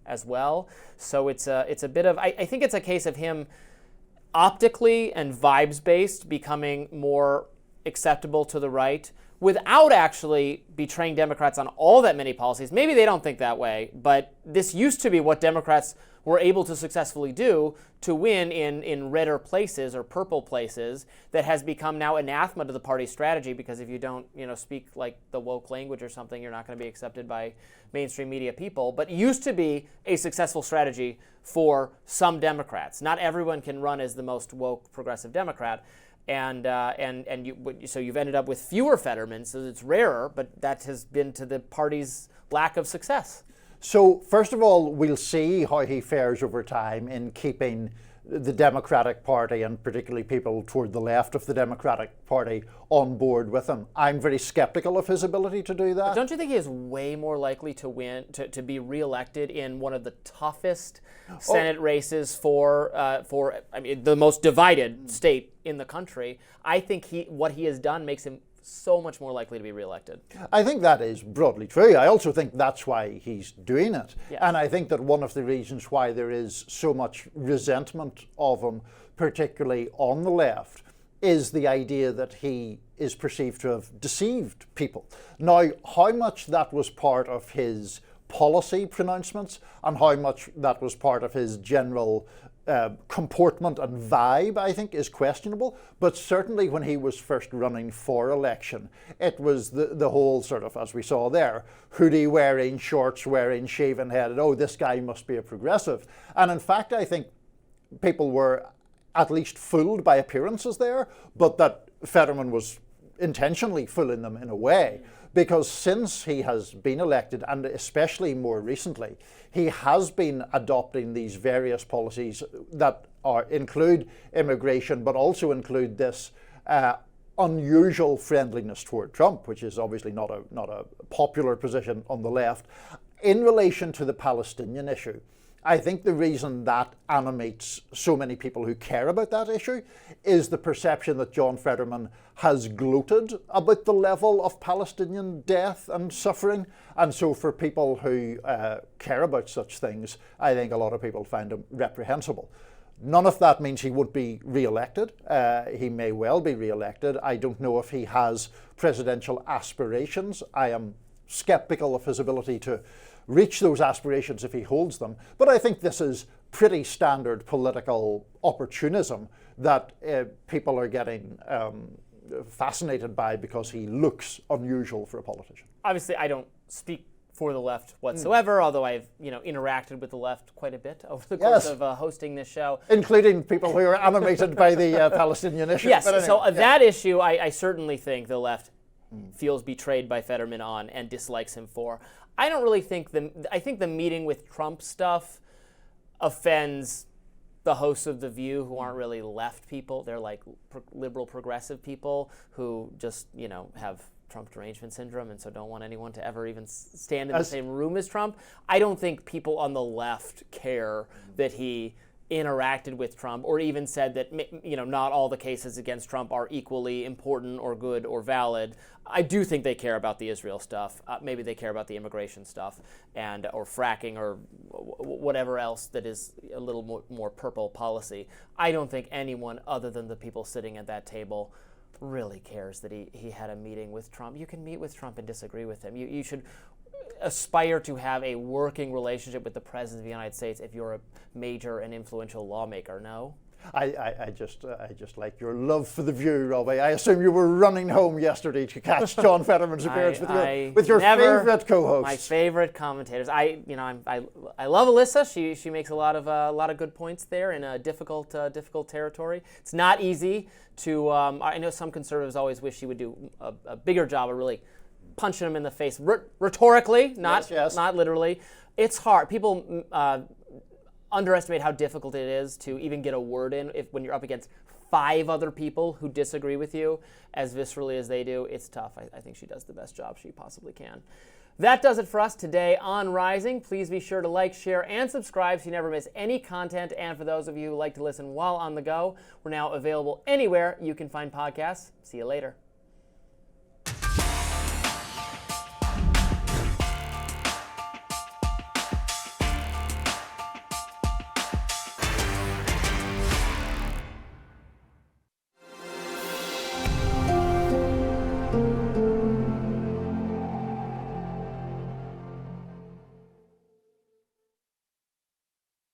as well. So it's a bit of. I think it's a case of him optically and vibes based becoming more acceptable to the right, without actually betraying Democrats on all that many policies. Maybe they don't think that way, but this used to be what Democrats were able to successfully do to win in redder places or purple places, that has become now anathema to the party's strategy, because if you don't speak like the woke language or something, you're not going to be accepted by mainstream media people. But it used to be a successful strategy for some Democrats. Not everyone can run as the most woke progressive Democrat. So you've ended up with fewer Fetterman, so it's rarer, but that has been to the party's lack of success. So first of all, we'll see how he fares over time in keeping the Democratic Party, and particularly people toward the left of the Democratic Party, on board with him. I'm very skeptical of his ability to do that. But don't you think he is way more likely to win, to be reelected in one of the toughest Senate races for the most divided state in the country? I think what he has done makes him so much more likely to be reelected. I think that is broadly true. I also think that's why he's doing it. Yes. And I think that one of the reasons why there is so much resentment of him, particularly on the left, is the idea that he is perceived to have deceived people. Now, how much that was part of his policy pronouncements and how much that was part of his general comportment and vibe, I think, is questionable. But certainly when he was first running for election, it was the whole sort of, as we saw there, hoodie wearing, shorts wearing, shaven headed, oh, this guy must be a progressive. And in fact, I think people were at least fooled by appearances there, but that Fetterman was intentionally fooling them in a way. Because since he has been elected, and especially more recently, he has been adopting these various policies that include immigration, but also include this unusual friendliness toward Trump, which is obviously not a popular position on the left. In relation to the Palestinian issue, I think the reason that animates so many people who care about that issue is the perception that John Fetterman has gloated about the level of Palestinian death and suffering. And so for people who care about such things, I think a lot of people find him reprehensible. None of that means he won't be re-elected. He may well be re-elected. I don't know if he has presidential aspirations. I am skeptical of his ability to reach those aspirations if he holds them. But I think this is pretty standard political opportunism that people are getting fascinated by because he looks unusual for a politician. Obviously, I don't speak for the left whatsoever, although I've interacted with the left quite a bit over the course of hosting this show. Including people who are animated by the Palestinian issue. Yes, anyway, so that issue I certainly think the left feels betrayed by Fetterman on and dislikes him for. I don't really think I think the meeting with Trump stuff offends the hosts of The View, who aren't really left people. They're like liberal progressive people who just, have Trump derangement syndrome and so don't want anyone to ever even stand in the same room as Trump. I don't think people on the left care that he interacted with Trump, or even said that not all the cases against Trump are equally important or good or valid. I do think they care about the Israel stuff. Maybe they care about the immigration stuff or fracking or whatever else that is a little more purple policy. I don't think anyone other than the people sitting at that table really cares that he had a meeting with Trump. You can meet with Trump and disagree with him. You should aspire to have a working relationship with the President of the United States if you're a major and influential lawmaker, no? I just like your love for The View, Robby. I assume you were running home yesterday to catch John Fetterman's appearance with your favorite co-hosts. My favorite commentators. I love Alyssa. She makes a lot of good points there in a difficult territory. It's not easy to. I know some conservatives always wish she would do a bigger job of really punching him in the face rhetorically, not literally. It's hard. People underestimate how difficult it is to even get a word in when you're up against 5 other people who disagree with you as viscerally as they do, it's tough. I think she does the best job she possibly can. That does it for us today on Rising. Please be sure to like, share, and subscribe so you never miss any content. And for those of you who like to listen while on the go, we're now available anywhere you can find podcasts. See you later.